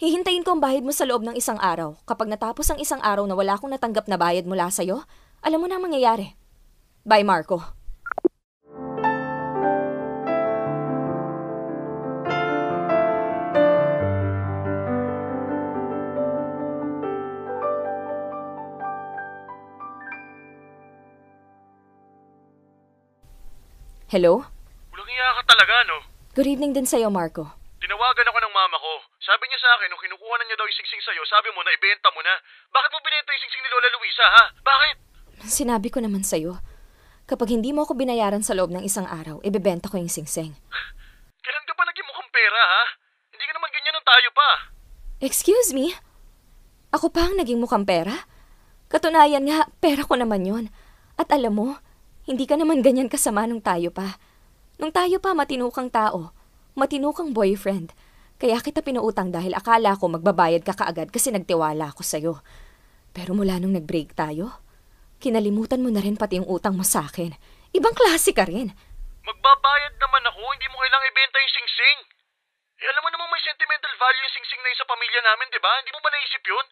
Speaker 4: hihintayin ko ang bayad mo sa loob ng 1 araw. Kapag natapos ang 1 araw na wala akong natanggap na bayad mula sa'yo, alam mo na ang mangyayari. Bye, Marco. Hello?
Speaker 7: Walang iya ka talaga, no?
Speaker 4: Good evening din sa'yo, Marco.
Speaker 7: Tinawagan ako ng mama ko. Sabi niya sa akin, nung kinukuha na niya daw yung singsing sa'yo, sabi mo na ibenta mo na. Bakit mo binenta yung singsing ni Lola Luisa, ha? Bakit?
Speaker 4: Sinabi ko naman sa'yo, kapag hindi mo ako binayaran sa loob ng 1 araw, ibebenta ko yung singsing.
Speaker 7: Kailan ka pa naging mukhang pera, ha? Hindi ka naman ganyan ng tayo pa.
Speaker 4: Excuse me? Ako pa ang naging mukhang pera? Katunayan nga, pera ko naman yon. At alam mo, hindi ka naman ganyan kasama nung tayo pa. Nung tayo pa, matinukang tao. Matinukang boyfriend. Kaya kita pinuutang dahil akala ko magbabayad ka kaagad kasi nagtiwala ako sa'yo. Pero mula nung nag-break tayo, kinalimutan mo na rin pati yung utang mo sa akin. Ibang klase ka rin.
Speaker 7: Magbabayad naman ako, hindi mo kailangang ibenta yung singsing. Eh, alam mo namang may sentimental value yung singsing na yun sa pamilya namin, di ba? Hindi mo ba naisip yun?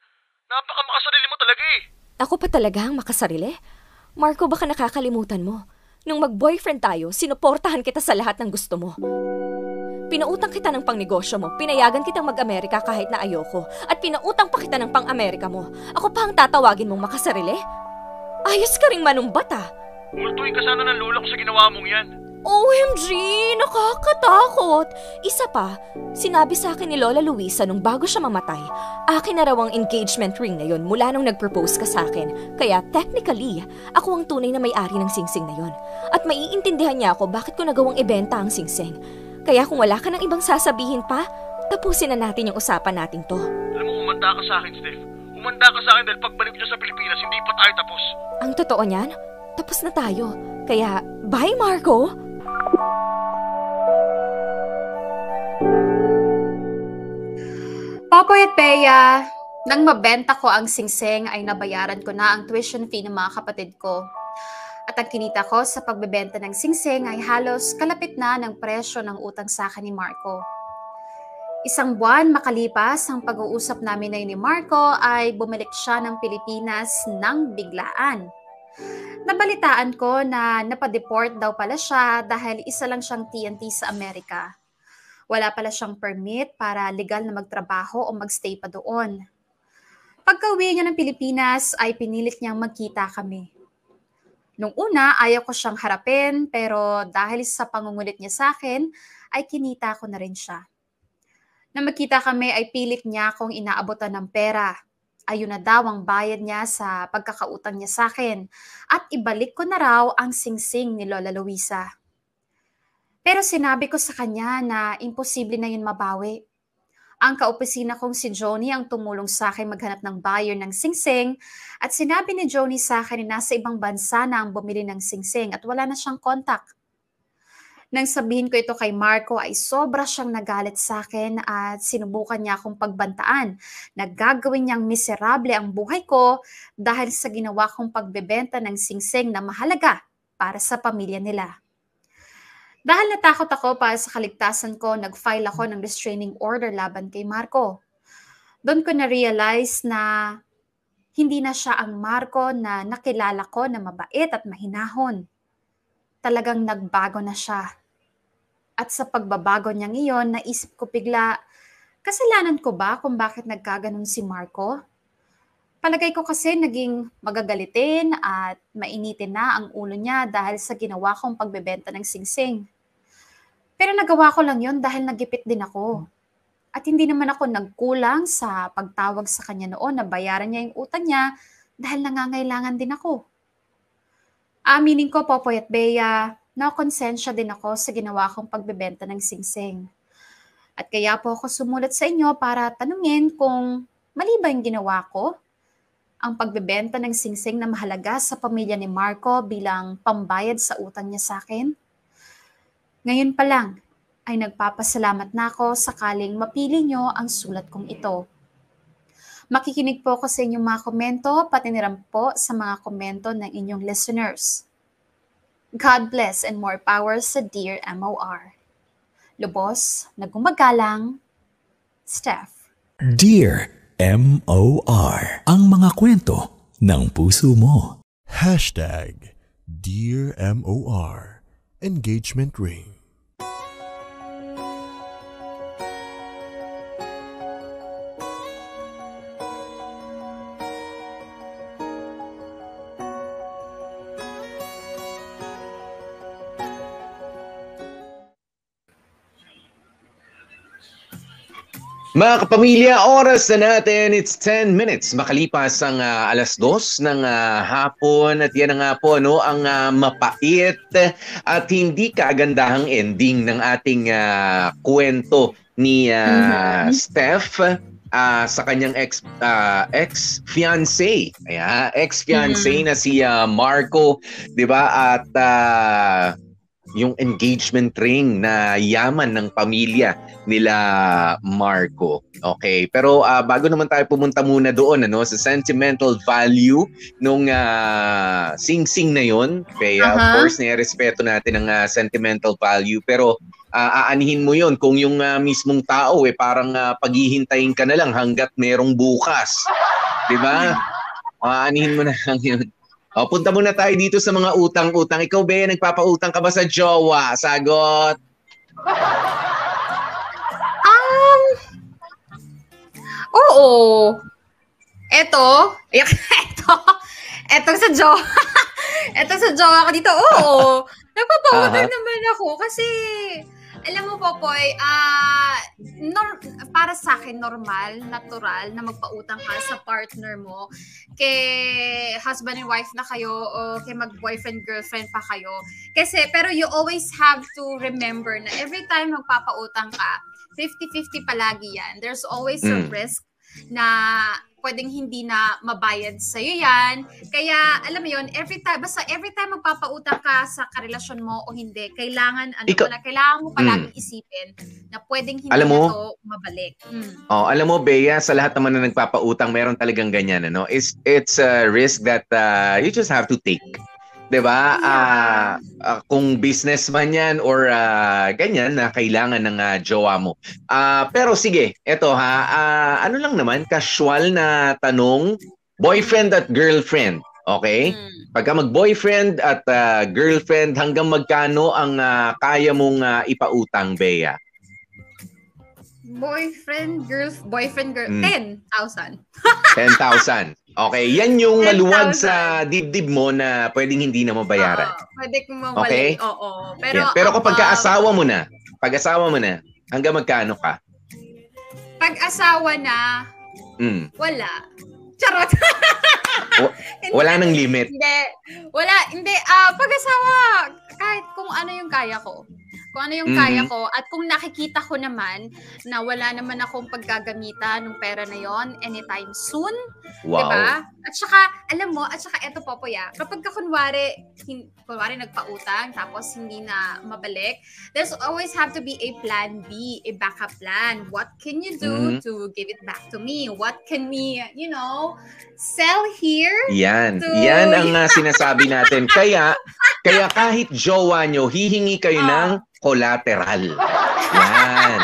Speaker 7: Napaka-makasarili mo talaga eh.
Speaker 4: Ako pa talaga ang makasarili? Marco, baka nakakalimutan mo. Nung mag-boyfriend tayo, sinuportahan kita sa lahat ng gusto mo. Pinautang kita ng pangnegosyo mo, pinayagan kitang mag-Amerika kahit na ayoko, at pinautang pa kita ng pang-Amerika mo. Ako pa ang tatawagin mong makasarili? Ayos ka ring manumbat ah.
Speaker 7: Multuin ka sana ng lola ko sa ginawa mong yan.
Speaker 4: OMG! Nakakatakot! Isa pa, sinabi sa akin ni Lola Luisa nung bago siya mamatay, akin na raw ang engagement ring na yon mula nung nag-propose ka sa akin. Kaya technically, ako ang tunay na may-ari ng singsing na yon. At maiintindihan niya ako bakit ko nagawang ibenta ang singsing. Kaya kung wala ka ng ibang sasabihin pa, tapusin na natin yung usapan natin to.
Speaker 7: Alam mo, humanda ka sa akin, Steph. Humanda ka sa akin dahil pagbalik niyo sa Pilipinas, hindi pa tayo tapos.
Speaker 4: Ang totoo niyan, tapos na tayo. Kaya, bye Marco!
Speaker 3: Popoy at Bea, nang mabenta ko ang singsing ay nabayaran ko na ang tuition fee ng mga kapatid ko. At ang kinita ko sa pagbebenta ng singsing ay halos kalapit na ng presyo ng utang sa akin ni Marco. 1 buwan makalipas ang pag-uusap namin na ni Marco ay bumalik siya ng Pilipinas nang biglaan. Nabalitaan ko na napadeport daw pala siya dahil isa lang siyang TNT sa Amerika. Wala pala siyang permit para legal na magtrabaho o magstay pa doon. Pagka-uwi niya ng Pilipinas ay pinilit niyang magkita kami. Nung una, ayaw ko siyang harapin pero dahil sa pangungulit niya sa akin, ay kinita ko na rin siya. Nang magkita kami ay pilit niya akong inaabotan ng pera ayun na daw ang bayad niya sa pagkakautang niya sa akin at ibalik ko na raw ang singsing ni Lola Luisa. Pero sinabi ko sa kanya na imposible na yun mabawi. Ang kaopisina kong si Joni ang tumulong sa akin maghanap ng buyer ng singsing at sinabi ni Joni sa akin na nasa ibang bansa na ang bumili ng singsing at wala na siyang contact. Nang sabihin ko ito kay Marco ay sobra siyang nagalit sa akin at sinubukan niya akong pagbantaan na gagawin niyang miserable ang buhay ko dahil sa ginawa kong pagbebenta ng singsing na mahalaga para sa pamilya nila. Dahil natakot ako para sa kaligtasan ko, nag-file ako ng restraining order laban kay Marco. Doon ko na-realize na hindi na siya ang Marco na nakilala ko na mabait at mahinahon. Talagang nagbago na siya. At sa pagbabago niyang iyon, naisip ko bigla, kasalanan ko ba kung bakit nagkaganon si Marco? Palagay ko kasi naging magagalitin at mainitin na ang ulo niya dahil sa ginawa kong pagbebenta ng singsing. Pero nagawa ko lang yon dahil nagipit din ako. At hindi naman ako nagkulang sa pagtawag sa kanya noon na bayaran niya yung utang niya dahil nangangailangan din ako. Aminin ko, Popoy at Bea, na konsensya din ako sa ginawa kong pagbebenta ng singsing. At kaya po ako sumulat sa inyo para tanungin kung mali ba yung ginawa ko? Ang pagbebenta ng singsing na mahalaga sa pamilya ni Marco bilang pambayad sa utang niya sa akin? Ngayon pa lang ay nagpapasalamat na ako sakaling mapili nyo ang sulat kong ito. Makikinig po ako sa inyong mga komento, pati niram po sa mga komento ng inyong listeners. God bless and more power sa Dear MOR. Lubos, nagumagalang, Steph.
Speaker 6: Dear MOR. Ang mga kwento ng puso mo.
Speaker 2: Dear MOR. Engagement ring.
Speaker 10: Mga kapamilya, oras na natin. It's 10 minutes. Makalipas ang alas 2 ng hapon. At yan nga po, no, ang mapait at hindi kaagandahang ending ng ating kwento ni Steph sa kanyang ex-fiancé. Ex-fiancé na si Marco. Diba? At yung engagement ring na yaman ng pamilya nila Marco. Okay, pero bago naman tayo pumunta muna doon sa sentimental value nung sing-sing na yon, kaya of course nirespeto natin ang sentimental value, pero aanihin mo yon kung yung mismong tao parang paghihintayin ka na lang hanggat merong bukas. 'Di ba? Aanihin mo na lang yun. Punta muna tayo dito sa mga utang-utang. Ikaw, Bea, nagpapautang ka ba sa jowa? Sagot.
Speaker 3: Oo. Eto sa jowa. Eto sa jowa ko dito. Oo. Nagpapautang naman ako kasi alam mo, Popoy, para sa akin, normal, natural na magpautang ka sa partner mo. Kay husband and wife na kayo o kay mag-boyfriend, girlfriend pa kayo. Kasi, pero you always have to remember na every time magpapautang ka, 50-50 palagi yan. There's always a risk na pwedeng hindi na mabayad sa'yo yan. Kaya, alam mo yun, every time magpapautang ka sa karelasyon mo o hindi, kailangan mo palaging isipin na pwedeng hindi na to mabalik.
Speaker 10: Alam mo, Bea, sa lahat naman na nagpapautang, meron talagang ganyan. It's a risk that you just have to take. 'Di ba? Kung businessman 'yan or ganyan na kailangan ng jowa mo. Pero sige, eto ano lang naman, casual na tanong, boyfriend at girlfriend, okay? Pagka mag-boyfriend at girlfriend, hanggang magkano ang kaya mong ipautang, Bea?
Speaker 3: Boyfriend, girl, 10,000.
Speaker 10: 10,000. Okay, yan yung maluwag sa dibdib mo na pwedeng hindi na mabayaran.
Speaker 3: Pwede kong mabalik, oo.
Speaker 10: Pero kapag pag-asawa mo na, hanggang magkano ka?
Speaker 3: Pag-asawa na, wala. Charot.
Speaker 10: Wala nang limit.
Speaker 3: Hindi. Pag-asawa, kahit kung ano yung kaya ko. Kung ano yung kaya ko at kung nakikita ko naman na wala naman akong paggagamitan ng pera na yon anytime soon,
Speaker 10: Wow.
Speaker 3: diba? At saka, alam mo, eto Popoy, kapag ka kunwari nagpautang tapos hindi na mabalik, there's always have to be a plan B, a backup plan. What can you do to give it back to me? What can we, sell here?
Speaker 10: Yan ang sinasabi natin. Kaya kahit jowa nyo, hihingi kayo ng collateral. Yan.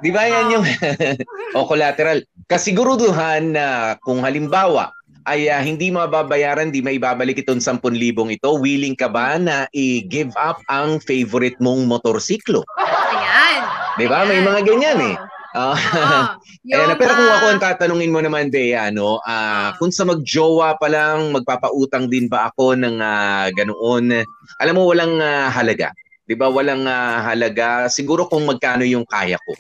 Speaker 10: Di ba yan yung collateral? Kasiguruduhan na kung halimbawa ay hindi mababayaran, di maibabalik itong 10,000 ito, willing ka ba na i-give up ang favorite mong motorsiklo?
Speaker 3: Ayan.
Speaker 10: Di ba? May mga ganyan eh. Pero kung ako ang tatanungin mo naman, Bea, kung sa magjowa pa lang, magpapautang din ba ako ng ganoon? Alam mo, walang halaga. Di ba? Walang halaga. Siguro kung magkano yung kaya ko.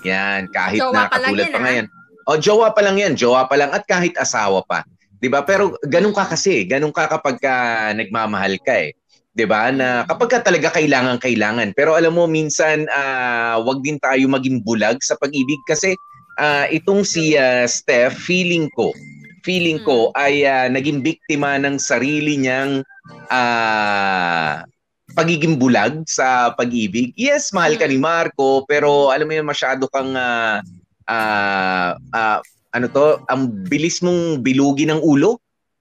Speaker 10: Yan, kahit
Speaker 3: jowa
Speaker 10: na katulad pa ngayon. Jowa pa lang yan. Jowa pa lang at kahit asawa pa. Di ba? Pero ganun ka kasi. Ganun ka kapag nagmamahal ka eh. 'Di ba? Na kapag ka talaga kailangan. Pero alam mo minsan wag din tayo maging bulag sa pag-ibig kasi itong si Steph, feeling ko ay naging biktima ng sarili niyang pagiging bulag sa pag-ibig. Yes, mahal ka ni Marco, pero alam mo yun, masyado kang ang bilis mong bilugi ng ulo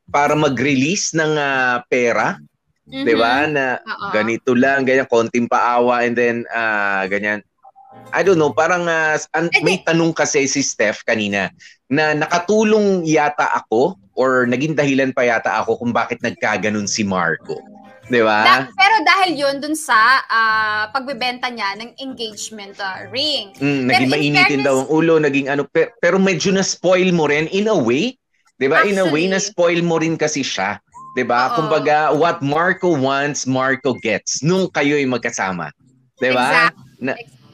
Speaker 10: para mag-release ng pera. Diba? Na ganito lang, ganyan, konting paawa and then ganyan. I don't know, parang may tanong kasi si Steph kanina na nakatulong yata ako or naging dahilan pa yata ako kung bakit nagkaganon si Marco. Diba?
Speaker 3: Pero dahil yun dun sa pagbebenta niya ng engagement ring.
Speaker 10: Naging mainitin daw ang ulo, naging pero medyo na-spoil mo rin in a way. Diba? In a way, na-spoil mo rin kasi siya. Diba? Kumbaga, what Marco wants, Marco gets nung kayo'y magkasama. Diba?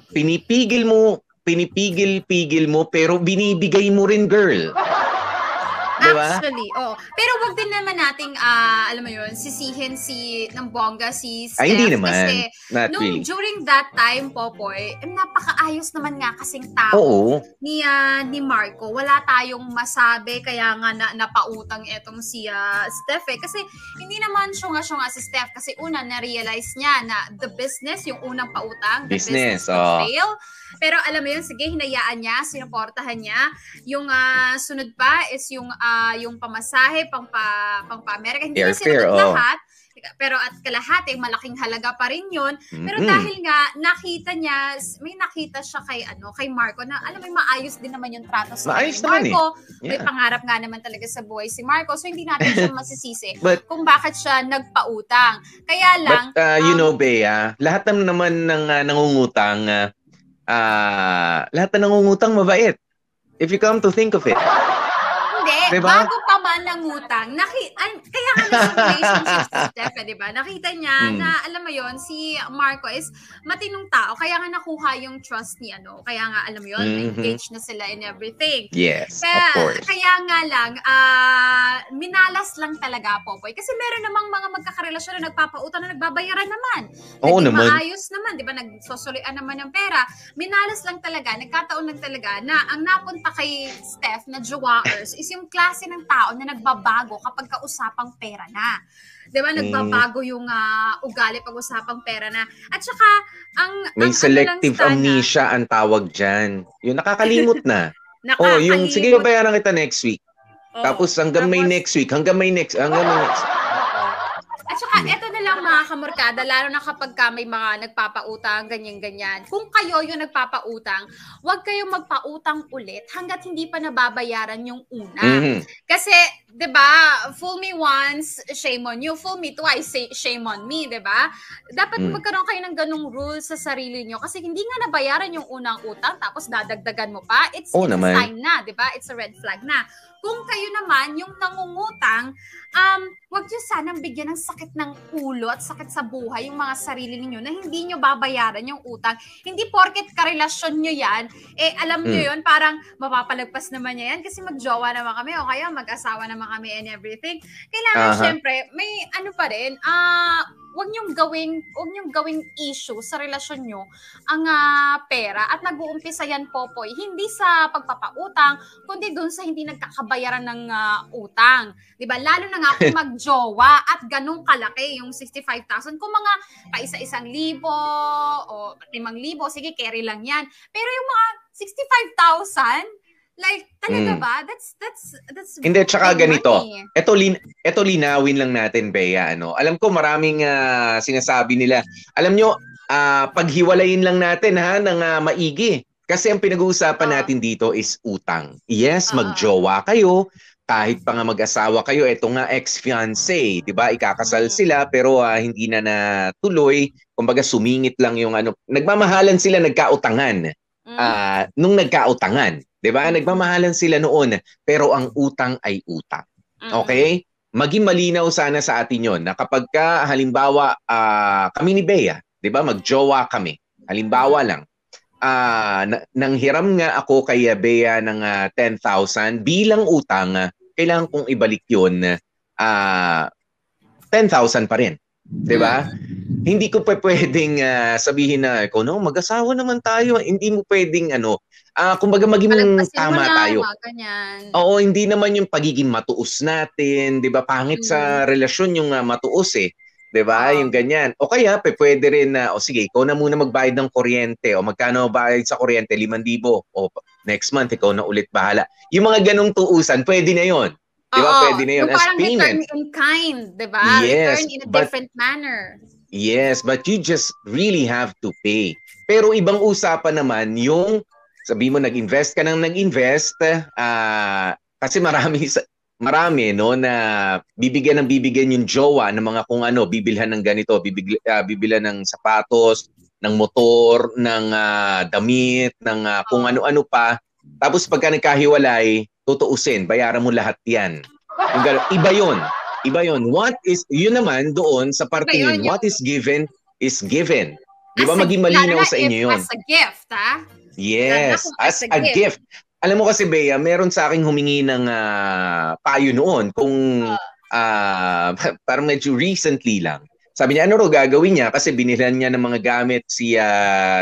Speaker 10: Pinipigil mo, pero binibigay mo rin, girl. Diba?
Speaker 3: Actually, pero wag din naman nating, alam mo yun, sisihin ng bongga si Steph.
Speaker 10: Hindi naman.
Speaker 3: Kasi
Speaker 10: really.
Speaker 3: During that time, Popoy, napakaayos naman nga kasing tao ni Marco. Wala tayong masabi, kaya nga napautang etong si Steph eh. Kasi hindi naman syunga-syunga si Steph. Kasi una, na-realize niya na the business, yung unang pautang, the business would fail. Pero alam mo yun, sige, hinayaan niya, sinuportahan niya. Yung sunod pa is yung pamasahe, pang-Amerika. Hindi niya sinunod lahat. Pero at kalahati, malaking halaga pa rin yun. Pero dahil nga, may nakita siya kay Marco na alam mo, maayos din naman yung trato sa Marco. May pangarap nga naman talaga sa buhay si Marco. So, hindi natin siya masisisi kung bakit siya nagpautang. Kaya lang...
Speaker 10: But, Bea, lahat naman ng nangungutang, mabait. If you come to think of it.
Speaker 3: Hindi, diba? Bago pa man nangutang, kaya nga may relationship si Steph, diba? Nakita niya na, alam mo yon, si Marco is matinong tao, kaya nga nakuha yung trust ni kaya nga, alam mo yon, engaged na sila in everything.
Speaker 10: Yes, of course.
Speaker 3: Kaya nga lang, minalas lang talaga, Popoy. Kasi meron namang mga magkakarelasyon na nagpapautang na nagbabayaran naman.
Speaker 10: Oo naman.
Speaker 3: Maayos naman, diba? Nagsosulian naman ng pera. Minalas lang talaga, nagkataon lang talaga na ang napunta kay Steph na jowaers is yung klase ng tao na nagbabago kapag kausapang pera na. Diba? Nagbabago yung ugali pag usapang pera na. At saka,
Speaker 10: may selective amnesia ang tawag dyan. Yung nakakalimot na. Yung sige, babayaran kita next week. Tapos hanggang may next week.
Speaker 3: At saka, eto na lang mga kamorkada, lalo na kapag may mga nagpapautang, ganyan-ganyan. Kung kayo yung nagpapautang, huwag kayong magpautang ulit hanggat hindi pa nababayaran yung una. Kasi, diba, fool me once, shame on you. Fool me twice, shame on me, diba? Dapat magkaroon kayo ng ganung rules sa sarili nyo. Kasi hindi nga nabayaran yung unang utang, tapos dadagdagan mo pa. It's a sign na, diba? It's a red flag na. Kung kayo naman, yung nangungutang, wag nyo sanang bigyan ng sakit ng ulo at sakit sa buhay yung mga sarili ninyo na hindi nyo babayaran yung utang. Hindi porket karelasyon nyo yan, alam nyo yun, parang mapapalagpas naman niya yan kasi magjowa naman kami o kaya mag-asawa naman kami and everything. Kailangan, syempre, may ano pa rin, wag niyong gawing issue sa relasyon nyo ang pera at nag-uumpisa yan, Popoy, hindi sa pagpapautang, kundi dun sa hindi nagkakabayaran ng utang. 'Di ba? Lalo na nga kung magjowa at ganung kalaki yung 65,000. Kung mga paisa-1,000 o 5,000, sige, carry lang yan. Pero yung mga 65,000, like, talaga ba? That's
Speaker 10: Hindi, tsaka ganito.
Speaker 3: money.
Speaker 10: Ito linawin lang natin, Bea. Alam ko maraming sinasabi nila. Alam nyo, paghiwalayin lang natin ng maigi. Kasi ang pinag-uusapan natin dito is utang. Yes, magjowa kayo. Kahit pa nga mag-asawa kayo, ito nga ex-fiancé, 'di ba? Ikakasal sila pero hindi na natuloy. Kumbaga sumingit lang yung nagmamahalan sila, nagkautangan. Nung nagkautangan, 'di ba? Nagmamahalan sila noon, pero ang utang ay utang. Okay? Maging malinaw sana sa atin 'yon na kapag halimbawa kami ni Bea, 'di ba? Magjowa kami. Halimbawa lang. Nanghiram nga ako kay Bea ng 10,000 bilang utang, kailangan kong ibalik 'yon 10,000 pa rin. 'Di ba? Hindi ko pwedeng sabihin na mag-asawa naman tayo. Hindi mo pwedeng kumbaga maging tama tayo. Oo, hindi naman yung pagiging matuos natin, 'di ba? Pangit sa relasyon yung matuos 'di ba? Yung ganyan. O kaya pwede rin na sige, ikaw na muna magbayad ng kuryente o magkano bayad sa kuryente, 5,000 o next month ikaw na ulit bahala. Yung mga ganong tuusan, pwede na 'yon. 'Di ba? Pwede na 'yon as payment.
Speaker 3: Return in kind, 'di ba?
Speaker 10: Yes,
Speaker 3: return in a different manner.
Speaker 10: Yes, but you just really have to pay. Pero ibang usapan naman yung sabi mo nag-invest ka nag-invest kasi marami na bibigyan yung jowa ng mga kung bibilhan ng ganito, bibilhan ng sapatos, ng motor, ng damit, ng kung ano-ano pa. Tapos pagka nagkahiwalay, tutuusin, bayaran mo lahat 'yan. Iba 'yon. Iba yun. Yun naman doon sa parte yun, what is given is given. Di ba maging malinaw sa inyo yun?
Speaker 3: As a gift, ha?
Speaker 10: Yes, as a gift. Alam mo kasi, Bea, meron sa akin humingi ng payo noon kung parang medyo recently lang. Sabi niya, ano gagawin niya? Kasi binilhan niya ng mga gamit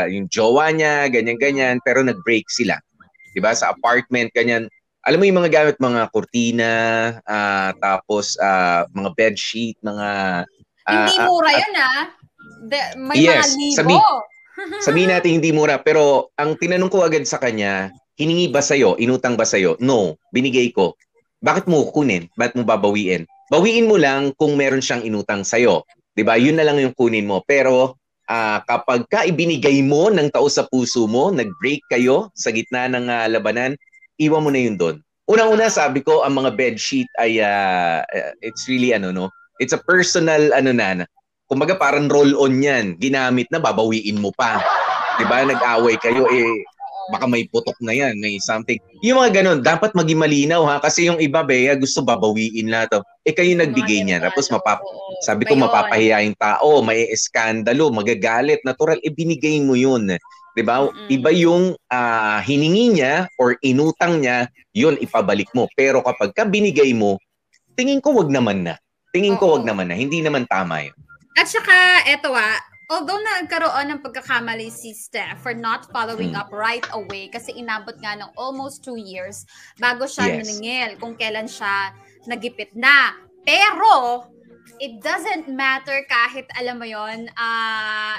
Speaker 10: yung jowa niya, ganyan-ganyan, pero nag-break sila. Di ba? Sa apartment, ganyan. Alam mo yung mga gamit, mga kurtina, tapos mga bedsheet, mga...
Speaker 3: hindi mura yun, may mga libo.
Speaker 10: Sabihin natin hindi mura, pero ang tinanong ko agad sa kanya, hiningi ba sa'yo? Inutang ba sa'yo? No, binigay ko. Bakit mo kunin? Bakit mo babawiin? Bawiin mo lang kung meron siyang inutang sa'yo. Diba? Yun na lang yung kunin mo. Pero kapag ibinigay mo ng taos sa puso mo, nag-break kayo sa gitna ng labanan, iwan mo na yun doon. Unang-una sabi ko, ang mga bedsheet ay, it's really it's a personal, kumbaga parang roll-on yan. Ginamit na, babawiin mo pa. Diba? Nag-away kayo, baka may putok na yan, may something. Yung mga ganun, dapat maging malinaw kasi yung iba, Bea, gusto babawiin na to. Kayo nagbigay niya. Tapos sabi ko, mapapahiya yung tao, may eskandalo, magagalit, natural, binigay mo yun. Diba? Iba yung hiningi niya or inutang niya, yun ipabalik mo. Pero kapag binigay mo, tingin ko wag naman na. Hindi naman tama yun.
Speaker 3: At saka, eto although nagkaroon ng pagkakamali si Steph for not following up right away kasi inabot nga ng almost 2 years bago siya naningil kung kailan siya nagipit na. Pero, it doesn't matter kahit alam mo yon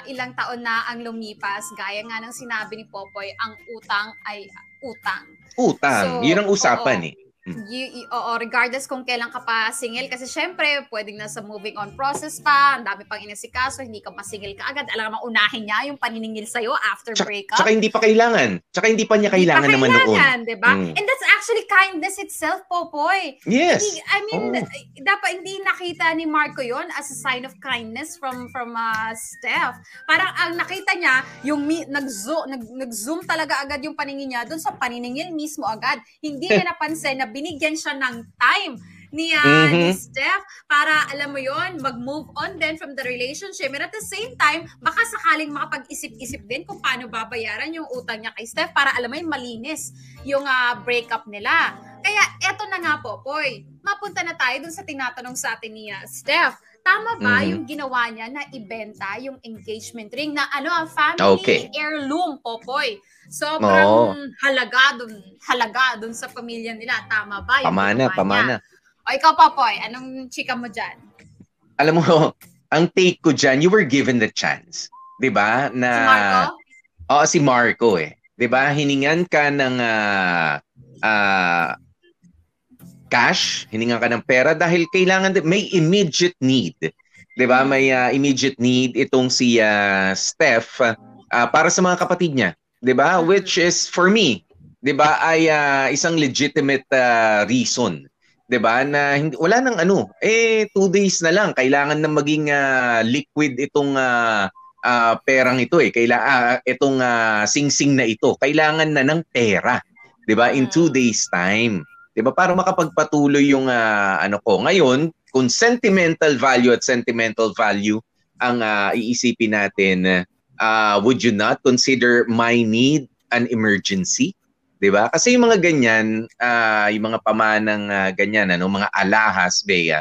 Speaker 3: ilang taon na ang lumipas, gaya nga ng sinabi ni Popoy, ang utang ay utang.
Speaker 10: So, yun ang usapan
Speaker 3: regardless kung kailan ka pa single kasi syempre pwedeng nasa moving on process pa, ang dami pang inasikaso, hindi ka pa single ka agad, alam mo unahin niya yung paniningil sa'yo after breakup.
Speaker 10: Tsaka hindi pa kailangan. Tsaka hindi pa niya kailangan naman noon.
Speaker 3: Diba? And that's actually kindness itself, Popoy.
Speaker 10: Yes.
Speaker 3: Dapat hindi nakita ni Marco yon as a sign of kindness from Steph. Parang ang nakita niya, yung nag-zoom talaga agad yung paningin niya doon sa paniningil mismo agad. Hindi niya napansin na binigyan siya ng time ni Steph para, alam mo yon, mag-move on din from the relationship. And at the same time, baka sakaling makapag-isip-isip din kung paano babayaran yung utang niya kay Steph para, alam mo yun, malinis yung breakup nila. Kaya eto na nga po, Poy, mapunta na tayo dun sa tinatanong sa atin ni Steph. Tama ba yung ginawa niya na ibenta yung engagement ring na family heirloom, Popoy? Sobrang halaga dun sa pamilya nila. Tama ba yung
Speaker 10: Pamana.
Speaker 3: O ikaw, Popoy, anong chika mo dyan?
Speaker 10: Alam mo, ang take ko dyan, you were given the chance. 'Di ba? Na
Speaker 3: si Marco?
Speaker 10: Oo, si Marco 'Di ba? Hiningan ka ng cash, hiningan ka ng pera dahil kailangan may immediate need. 'Di ba? May immediate need itong si Steph para sa mga kapatid niya, 'di ba? Which is for me, 'di ba, ay isang legitimate reason. 'Di ba? Na wala nang 2 days na lang kailangan na maging liquid itong perang ito itong singsing na ito. Kailangan na ng pera, 'di ba? In 2 days time. 'Di ba? Para makapagpatuloy yung ko. Ngayon, kung sentimental value ang iisipin natin, would you not consider my need an emergency? 'Di ba? Kasi yung mga ganyan, yung mga pamanang ganyan, mga alahas, Bea,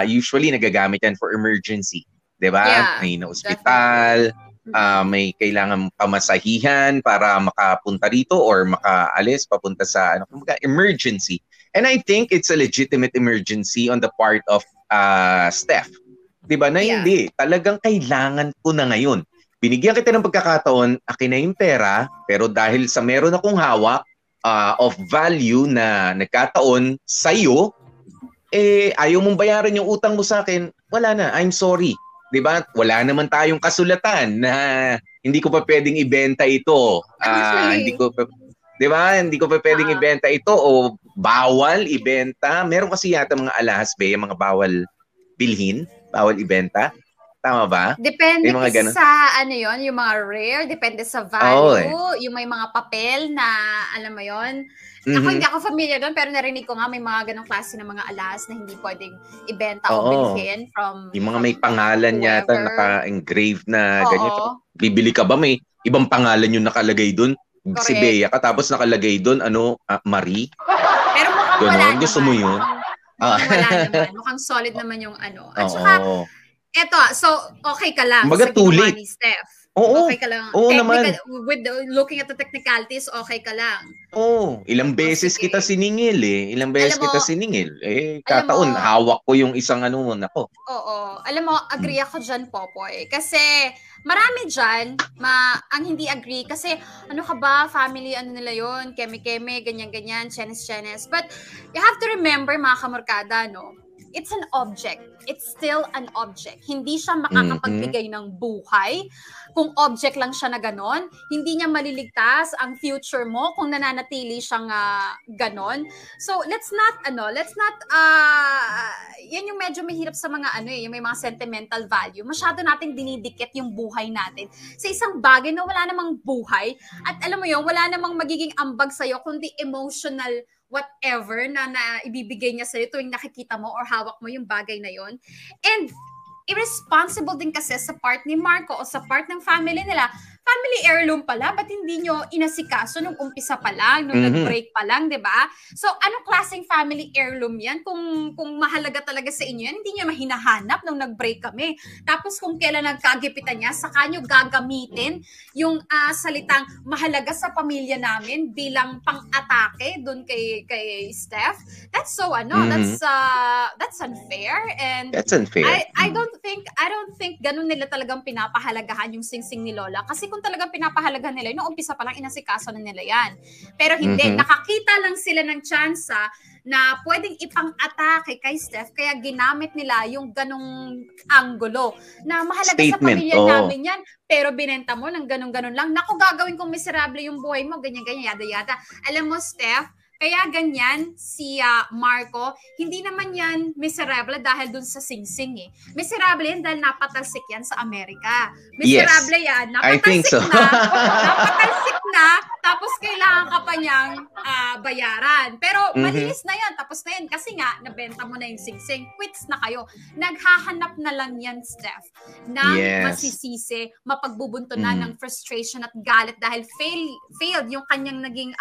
Speaker 10: usually nagagamit yan for emergency. 'Di ba?
Speaker 3: Yeah,
Speaker 10: may na-ospital, may kailangan pamasahihan para makapunta rito or makaalis papunta sa emergency. And I think it's a legitimate emergency on the part of Steph. 'Di ba? Na hindi, talagang kailangan ko na ngayon. Binigyan kita ng pagkakataon, akin na yung pera, pero dahil sa meron akong hawak of value na nagkataon sa'yo, ayaw mong bayaran yung utang mo sa akin, wala na, I'm sorry. 'Di ba? Wala naman tayong kasulatan na hindi ko pa pwedeng ibenta ito. Hindi ko pa, 'di ba? Hindi ko pa pwedeng ibenta ito o bawal ibenta. Meron kasi yata mga alahas, mga bawal bilhin, bawal ibenta. Tama ba?
Speaker 3: Depende sa yung mga rare, depende sa value, yung may mga papel na, alam mo yon. Ako hindi ako familiar doon, pero narinig ko nga may mga ganong klase ng mga alahas na hindi pwedeng ibenta o bilhin from
Speaker 10: yung mga may pangalan yata naka-engrave na ganyan. Bibili ka ba, may ibang pangalan yung nakalagay doon? Si Bea ka, tapos nakalagay doon, Marie?
Speaker 3: Pero mukhang wala naman.
Speaker 10: Gusto mo yun?
Speaker 3: Mukhang wala naman. Mukhang solid naman yung At saka, eto, so okay ka lang
Speaker 10: sa
Speaker 3: ginawa ni Steph.
Speaker 10: Oo.
Speaker 3: Okay ka lang.
Speaker 10: Oo naman.
Speaker 3: With looking at the technicalities, okay ka lang.
Speaker 10: Oo. Ilang beses kita siningil Ilang beses kita siningil. Kataon, hawak ko yung isang nako.
Speaker 3: Oo. Alam mo, agree ako dyan, Popoy. Kasi marami dyan, ang hindi agree. Kasi ano ka ba, family, nila yon, keme-keme, ganyan-ganyan, chenes-chenes. But you have to remember, mga kamorkada, it's an object. It's still an object. Hindi siya makakapagbigay ng buhay kung object lang siya na ganon. Hindi niya maliligtas ang future mo kung nananatili siyang ganon. So, let's not, yan yung medyo mahirap sa mga yung may mga sentimental value. Masyado nating dinidikit yung buhay natin sa isang bagay na wala namang buhay. At alam mo yun, wala namang magiging ambag sa'yo kundi emotional whatever na ibibigay niya sa'yo tuwing nakikita mo or hawak mo yung bagay na yon. And irresponsible din kasi sa part ni Marco o sa part ng family nila. Family heirloom pala, ba't hindi nyo inasikaso nung umpisa pa lang, nung nag-break pa lang, di ba? So, anong klaseng family heirloom yan? Kung mahalaga talaga sa inyo yan, hindi nyo mahinahanap nung nag-break kami. Tapos kung kailan nagkagipitan niya, saka nyo gagamitin yung salitang mahalaga sa pamilya namin bilang pang-atake dun kay Steph. That's so, that's unfair. And
Speaker 10: that's unfair.
Speaker 3: I don't think ganun nila talagang pinapahalagahan yung singsing ni Lola. Kasi kung talagang pinapahalagahan nila, noong umpisa pa lang inasikaso na nila yan. Pero hindi, nakakita lang sila ng tsansa na pwedeng ipang-atake kay Steph, kaya ginamit nila yung ganong anggulo na mahalaga sa pamilya namin yan, pero binenta mo ng ganon-ganon lang. Naku, gagawin kong miserable yung buhay mo, ganyan-ganyan, yada-yada. Alam mo, Steph, kaya ganyan si Marco, hindi naman yan miserable dahil dun sa singsing Miserable yan dahil napatalsik yan sa Amerika. Miserable yan, napatalsik na Tapos kailangan ka pa niyang bayaran. Pero malinis na yan. Tapos na yan. Kasi nga, nabenta mo na yung singsing. Quits na kayo. Naghahanap na lang yan, Steph, ng masisisi, mapagbubunto na ng frustration at galit dahil failed yung kanyang naging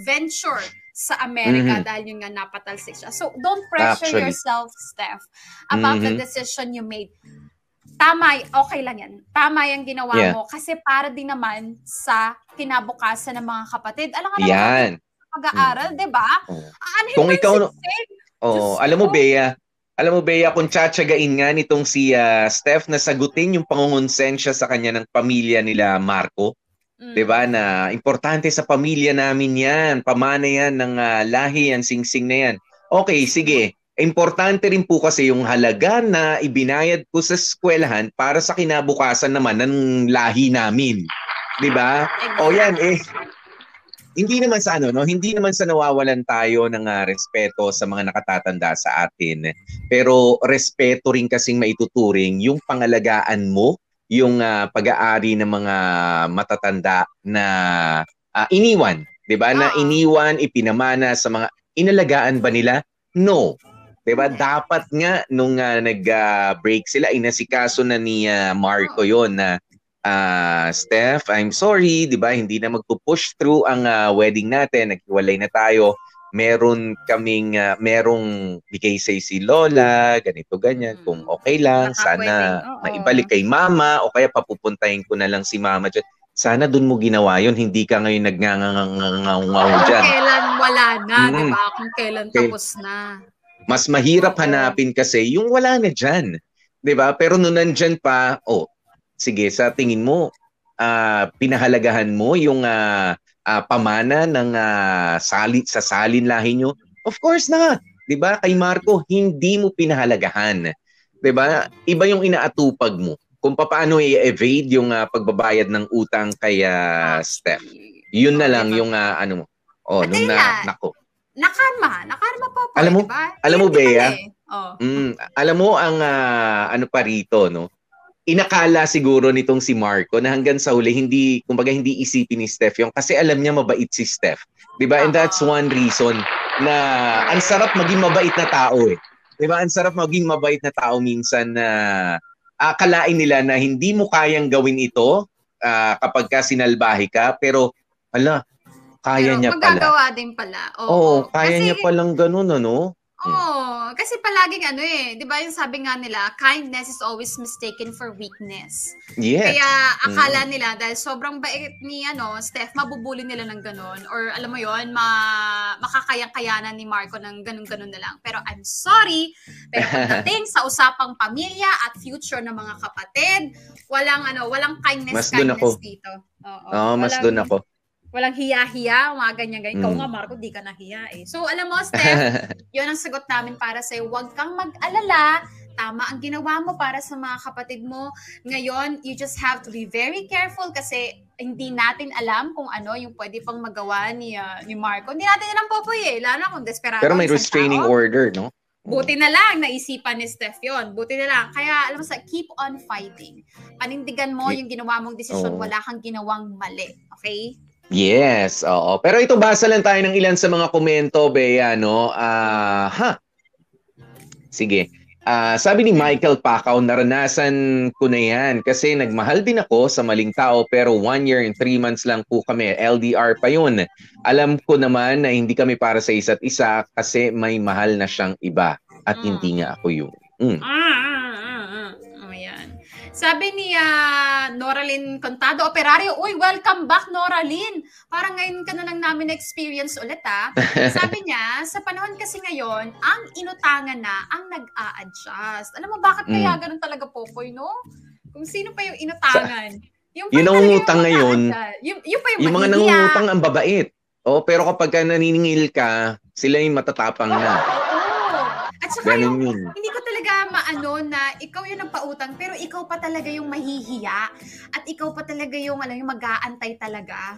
Speaker 3: venture sa Amerika dahil yung nga napatalsik siya. So, don't pressure yourself, Steph, about the decision you made. Tama, okay lang yan. Tama yung ginawa mo kasi para din naman sa kinabukasan ng mga kapatid. Alam ka naman, pag-aaral, diba?
Speaker 10: Kung ikaw, alam mo, Bea, kung tsatsagain nga nitong si Steph na sagutin yung pangungonsensya sa kanya ng pamilya nila Marco, diba, na importante sa pamilya namin yan, pamana yan ng lahi yan, singsing na yan. Okay, sige. Importante rin po kasi yung halaga na ibinayad ko sa eskwelahan para sa kinabukasan naman ng lahi namin. 'Di ba? O yan hindi naman sa hindi naman sa nawawalan tayo ng respeto sa mga nakatatanda sa atin. Pero respeto rin kasing maituturing yung pangalagaan mo, yung pag-aari ng mga matatanda na iniwan, 'di ba? Na iniwan, ipinamana sa mga inalagaan ba nila? No. Diba? Dapat nga nung nag-break sila, inasikaso na ni Marco yon na Steph, I'm sorry, diba? Hindi na magpo-push through ang wedding natin. Naghiwalay na tayo. Merong bigay say si Lola, ganito, ganyan. Kung okay lang, sana maibalik kay Mama o kaya papupuntahin ko na lang si Mama dyan. Sana dun mo ginawa yun, hindi ka ngayon nagngangangangangaw dyan.
Speaker 3: Kung kailan wala na, diba? Kung kailan tapos na.
Speaker 10: Mas mahirap hanapin kasi yung wala na dyan. 'Di ba? Pero nung nandyan pa, sige, sa tingin mo, pinahalagahan mo yung pamana ng sa salin lahi nyo? Of course not. 'Di ba? Kay Marco, hindi mo pinahalagahan. 'Di ba? Iba yung inaatupag mo. Kung paano i-evade yung pagbabayad ng utang kay Steph. Yun na lang yung ano mo. Nung nako.
Speaker 3: Nakarma po.
Speaker 10: Alam mo, Bea, alam mo ang ano pa rito, no? Inakala siguro nitong si Marco na hanggang sa huli, hindi isipin ni Steph yung kasi alam niya mabait si Steph. Diba? And that's one reason na ang sarap maging mabait na tao eh. Diba? Ang sarap maging mabait na tao minsan na akalain nila na hindi mo kayang gawin ito kapag ka sinalbahe ka, pero kaya niya pala.
Speaker 3: Magagawa din pala.
Speaker 10: Kaya niya palang ganun, ano?
Speaker 3: Kasi palaging di ba yung sabi nga nila, kindness is always mistaken for weakness.
Speaker 10: Yes.
Speaker 3: Kaya akala nila, dahil sobrang bait ni Steph, mabubuli nila ng ganun. Or alam mo yon, makakayang-kayanan ni Marco ng ganun-ganun na lang. Pero I'm sorry, pero pagdating sa usapang pamilya at future ng mga kapatid, walang kindness dito.
Speaker 10: Mas doon ako.
Speaker 3: Walang hiya-hiya, mga ganyan-ganyan. Ikaw nga, Marco, di ka nahiya eh. So, alam mo, Steph, yun ang sagot namin para sa'yo. Huwag kang mag-alala. Tama ang ginawa mo para sa mga kapatid mo. Ngayon, you just have to be very careful kasi hindi natin alam kung ano yung pwede pang magawa ni Marco. Hindi natin alam, Popoy eh. Lalo na kung desperado.
Speaker 10: Pero may restraining order, no?
Speaker 3: Buti na lang, naisipan ni Steph yun. Buti na lang. Kaya, alam mo keep on fighting. Panindigan mo yung ginawa mong desisyon. Wala kang ginawang mali. Okay?
Speaker 10: Yes, oo. Pero ito, basa lang tayo ng ilan sa mga komento, Bea, no? Sige. Sabi ni Michael Pacau, naranasan ko na yan kasi nagmahal din ako sa maling tao pero 1 year and 3 months lang po kami. LDR pa yun. Alam ko naman na hindi kami para sa isa't isa kasi may mahal na siyang iba at hindi nga ako yun.
Speaker 3: Sabi ni Noralyn Contado, Operario, uy, welcome back, Noralyn. Parang ngayon ka na lang namin experience ulit, Sabi niya, sa panahon kasi ngayon, ang inutangan na ang nag-a-adjust. Alam mo, bakit kaya ganun talaga, Popoy, no? Kung sino pa yung inutangan. Yung
Speaker 10: nangungutang ngayon,
Speaker 3: yung
Speaker 10: mga nangungutang ang babait. Pero kapag naniningil ka, sila yung matatapang na.
Speaker 3: At saka hindi ko talaga na ikaw yung nagpautang pero ikaw pa talaga yung mahihiya at ikaw pa talaga yung mag-aantay talaga.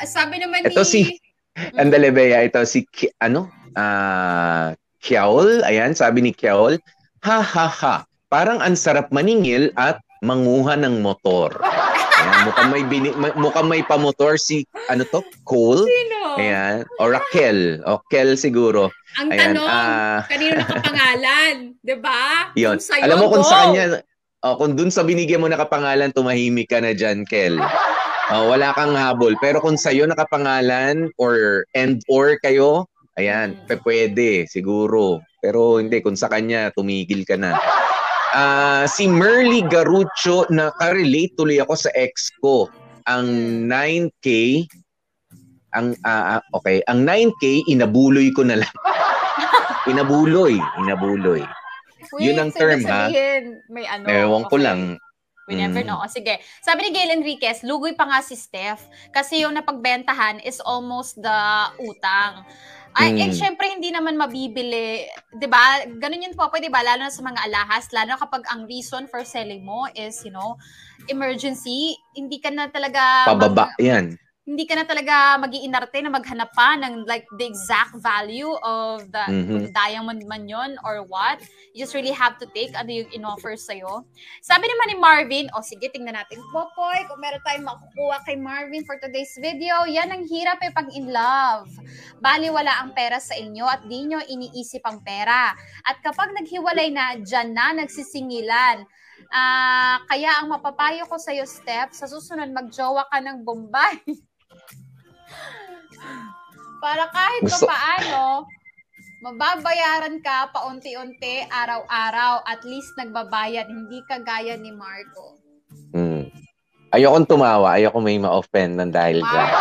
Speaker 3: Sabi naman
Speaker 10: ito Andale, Bea, ito si Kiaol, ayan, sabi ni Kiaol, ha, parang ang sarap maningil at manguha ng motor. Ayan. mukhang may pamotor si, ano to? Cole?
Speaker 3: Sino?
Speaker 10: Ayan. O Raquel. O Kel siguro.
Speaker 3: Ang
Speaker 10: Ayan.
Speaker 3: tanong, kanino nakapangalan? Diba?
Speaker 10: Yun.
Speaker 3: Kung sa'yo,
Speaker 10: Alam mo kung
Speaker 3: go.
Speaker 10: sa kanya, kung dun sa binigyan mo na kapangalan, tumahimik ka na dyan, Kel. Wala kang habol. Pero kung sa'yo nakapangalan or kayo, ayan, pwede, siguro. Pero hindi, kung sa kanya, tumigil ka na. Si Merly Garucho, nakarelate tuloy ako sa ex ko. Ang 9K, ang 9K, inabuloy ko na lang. Inabuloy. Yun ang term, ha?
Speaker 3: May ano.
Speaker 10: Ewan ko lang.
Speaker 3: We never know. Sige. Sabi ni Gail Enriquez, lugoy pa nga si Steph kasi yung napagbentahan is almost the utang. Eh, syempre, hindi naman mabibili. Diba? Ganun yun po, diba? Lalo na sa mga alahas, lalo na kapag ang reason for selling mo is, emergency, hindi ka na talaga...
Speaker 10: Pababa, yan.
Speaker 3: Hindi ka na talaga mag-iinarte na maghanap pa ng like the exact value of the diamond man yun or what. You just really have to take ano yung in-offer sa'yo. Sabi naman ni Marvin, sige, tingnan natin. Popoy, kung meron tayong makukuha kay Marvin for today's video, yan ang hirap pag in love. Bali, wala ang pera sa inyo at di nyo iniisip ang pera. At kapag naghiwalay na, dyan na nagsisingilan. Kaya ang mapapayo ko sa'yo, Steph, sa susunod magjowa ka ng Bombay. Para kahit paano, mababayaran ka paunti-unti, araw-araw, at least nagbabayad, hindi ka gaya ni Marco.
Speaker 10: Ayokong tumawa, ayoko may ma-offend ng dahil dyan.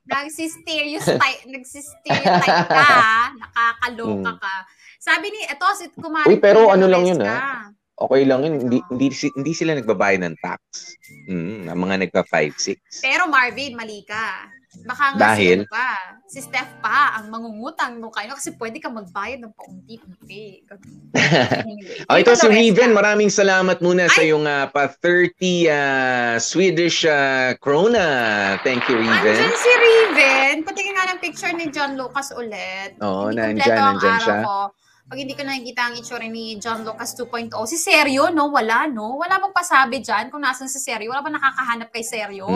Speaker 3: Nagsistereotype ka, nakakaloka ka. Sabi ni, si Kumari.
Speaker 10: Uy, pero ano lang yun, okay lang yun. Hindi sila nagbabayad ng tax. Ang mga nagpa 5-6.
Speaker 3: Pero Marvin, mali ka. Baka nga
Speaker 10: dahil
Speaker 3: si Steph pa ang mangungutang mo kayo kasi pwede ka magbayad ng paunti-unti.
Speaker 10: Ito si Riven, maraming salamat muna sa yung pa 30 Swedish krona. Thank you, Riven.
Speaker 3: Andyan si Riven. Patingin nga ng picture ni John Lucas ulit.
Speaker 10: Nandyan siya.
Speaker 3: Pag hindi ko nakikita ang itsura ni John Lucas 2.0, si Seryo, wala mong pasabi dyan kung nasan si Seryo. Wala ba nakakahanap kay Seryo?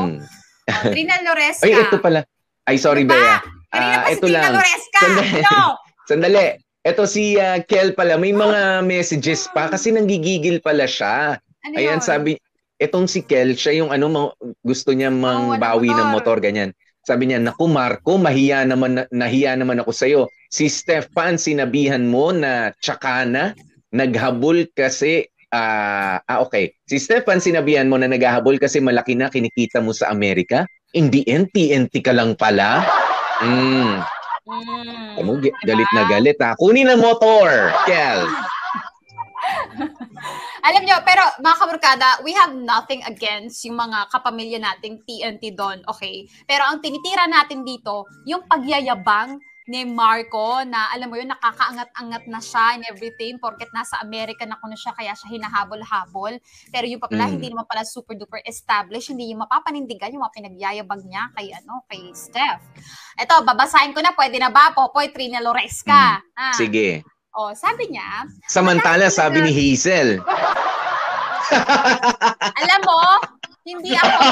Speaker 3: Trina Loresca.
Speaker 10: Ay, ito pala. Ay, sorry, Bea. Ito
Speaker 3: Trina
Speaker 10: lang.
Speaker 3: Loresca.
Speaker 10: Sandali. Ito si Kel pala. May mga messages pa kasi nanggigigil pala siya. Ayan, sabi, itong si Kel, siya yung gusto niya mangbawi ng motor, ganyan. Sabi niya, naku Marco, nahiya naman ako sa'yo. Si Stefan, sinabihan mo na tsakana, naghabol kasi, okay. Si Stefan, sinabihan mo na naghahabol kasi malaki na kinikita mo sa Amerika. In the end, TNT ka lang pala. Galit na galit ha. Kunin ang motor, Kel.
Speaker 3: Alam nyo, pero mga kabarkada, we have nothing against yung mga kapamilya nating TNT doon, okay? Pero ang tinitira natin dito, yung pagyayabang ni Marco na alam mo yun, nakakaangat-angat na siya and everything porket nasa Amerika na kuno siya kaya siya hinahabol-habol. Pero yung pala, hindi naman pala super-duper established, hindi yung mapapanindigan yung mga pinagyayabang niya kay Steph. Ito, babasahin ko na, pwede na ba? Popoy, Trina Loresca.
Speaker 10: Sige.
Speaker 3: Sabi niya...
Speaker 10: Samantala, sabi ni Hazel.
Speaker 3: Alam mo, hindi ako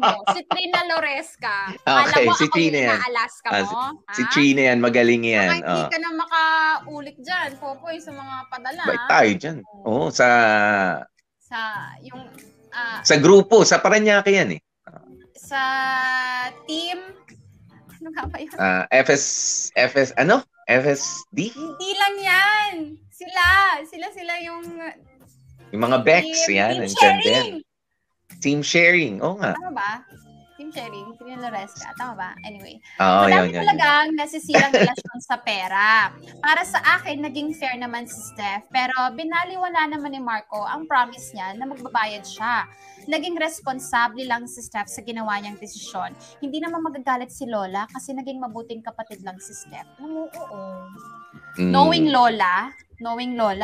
Speaker 3: mo. Si Trina Loresca.
Speaker 10: Okay,
Speaker 3: alam mo,
Speaker 10: si Trina yan.
Speaker 3: Alaska mo.
Speaker 10: Si Trina yan, magaling yan.
Speaker 3: Hindi ka na makaulit dyan, Popoy, sa mga padala.
Speaker 10: Bait tayo dyan. Sa grupo, sa Paranaque yan eh.
Speaker 3: Sa team... Ano nga ba yun? FSD? Hindi lang yan. Sila yung
Speaker 10: mga Bex, yan.
Speaker 3: Team sharing.
Speaker 10: Team sharing, nga.
Speaker 3: Tama ba? Team sharing, Trina Loresca, tama ba? Anyway.
Speaker 10: Madami
Speaker 3: talagang nasisirang relasyon sa pera. Para sa akin, naging fair naman si Steph, pero binaliwala naman ni Marco ang promise niya na magbabayad siya. Naging responsable lang si Steph sa ginawa niyang desisyon. Hindi naman magagalit si Lola kasi naging mabuting kapatid lang si Steph. Oo. Knowing Lola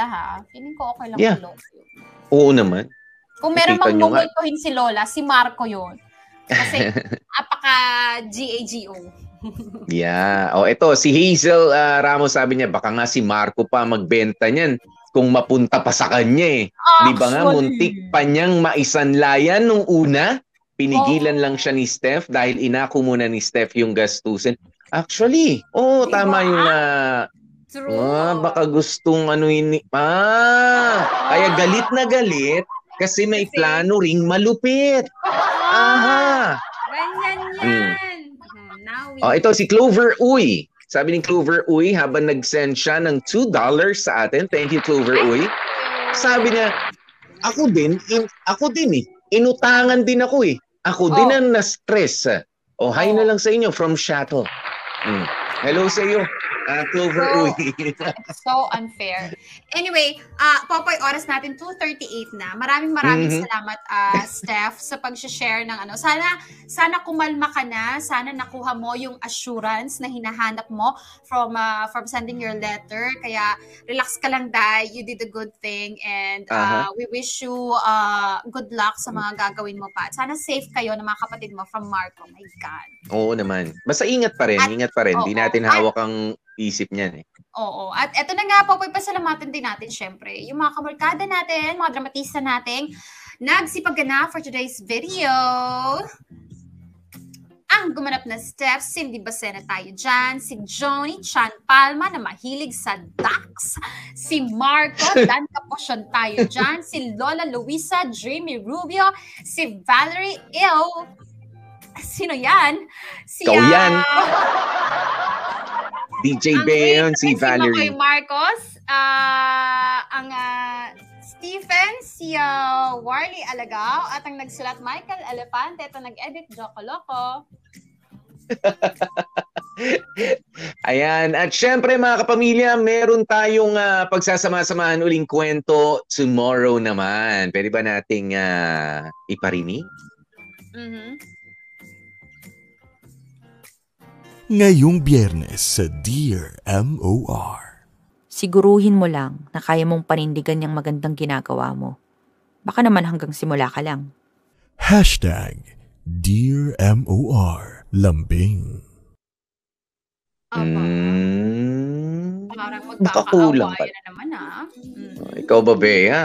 Speaker 3: ha, feeling ko okay lang si Lola.
Speaker 10: Oo naman.
Speaker 3: Kung meron mang mumultuhin si Lola, si Marco yun. Kasi apaka-GAGO.
Speaker 10: Yeah. Ito, si Hazel Ramos sabi niya, baka nga si Marco pa magbenta niyan. kung mapunta pa sa kanya eh. Di ba nga, muntik pa niyang maisanlayan nung una. Pinigilan lang siya ni Steph dahil inako muna ni Steph yung gastusin. Actually, tama yung baka gustong kaya galit na galit kasi may plano ring malupit. Aha.
Speaker 3: Ganyan yan.
Speaker 10: Ito si Clover Uy. Sabi ni Clover Uy habang nag-send siya ng $2 sa atin. Thank you, Clover Uy. Sabi niya, ako din eh. Inutangan din ako eh. Ako din ang na-stress. Hi na lang sa inyo from Shuttle. Hello sa iyo, Clover Uy.
Speaker 3: So unfair. Anyway, Popoy, oras natin 2:38 na. Maraming salamat, Steph, sa pag-share ng Sana kumalma ka na. Sana nakuha mo yung assurance na hinahanap mo from sending your letter. Kaya relax ka lang, Day. You did a good thing. And we wish you good luck sa mga gagawin mo pa. At sana safe kayo ng mga kapatid mo from Marco. My God.
Speaker 10: Oo naman. Basta ingat pa rin. Hindi natin hawak ang isip niyan eh.
Speaker 3: Oo. At eto na nga po, pasalamatan din natin syempre yung mga kamarkada natin, mga dramatista nating nagsipagana for today's video. Ang gumanap na Steph, Cindy Bacena tayo dyan, si Johnny Chan Palma na mahilig sa ducks, si Marco Dan Caposyon tayo dyan, si Lola Luisa Dreamy Rubio, si Valerie sino yan?
Speaker 10: Ikaw yan. DJ Beon, si Valerie.
Speaker 3: Si Marcos, ang Stephen, si Warley Alagao, at ang nagsulat Michael Elefante, ito nag-edit Joko Loco.
Speaker 10: Ayan, at syempre mga kapamilya, meron tayong pagsasama-samahan uling kwento tomorrow naman. Pwede ba nating iparinig?
Speaker 6: Ngayong Biyernes sa Dear MOR.
Speaker 11: Siguruhin mo lang na kaya mong panindigan yung magandang ginagawa mo. Baka naman hanggang simula ka lang.
Speaker 6: Dear MOR Lambing.
Speaker 3: Parang
Speaker 10: magkakaawayan
Speaker 3: na naman
Speaker 10: Ikaw ba, Bea?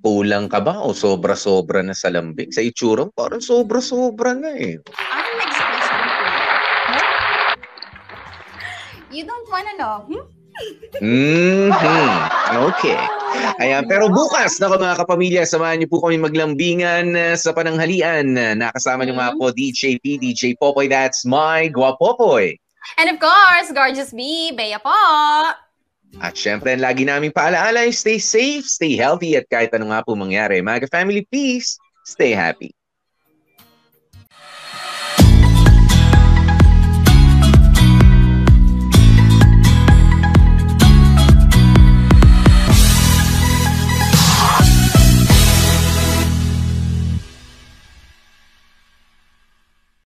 Speaker 10: Kulang ka ba o sobra-sobra na sa lambing? Sa itsura, parang sobra-sobra na eh.
Speaker 3: Anong expression ko? You don't wanna know?
Speaker 10: Okay. Ayan, pero bukas na mga kapamilya, samahan niyo po kami maglambingan sa pananghalian. Nakasama niyo mga po DJ P, DJ Popoy, that's my Guapopoy.
Speaker 3: And of course, Gorgeous B, Bea po.
Speaker 10: At syempre, lagi naming paalaala, stay safe, stay healthy, at kahit ano nga po mangyari, mga family, peace, stay happy.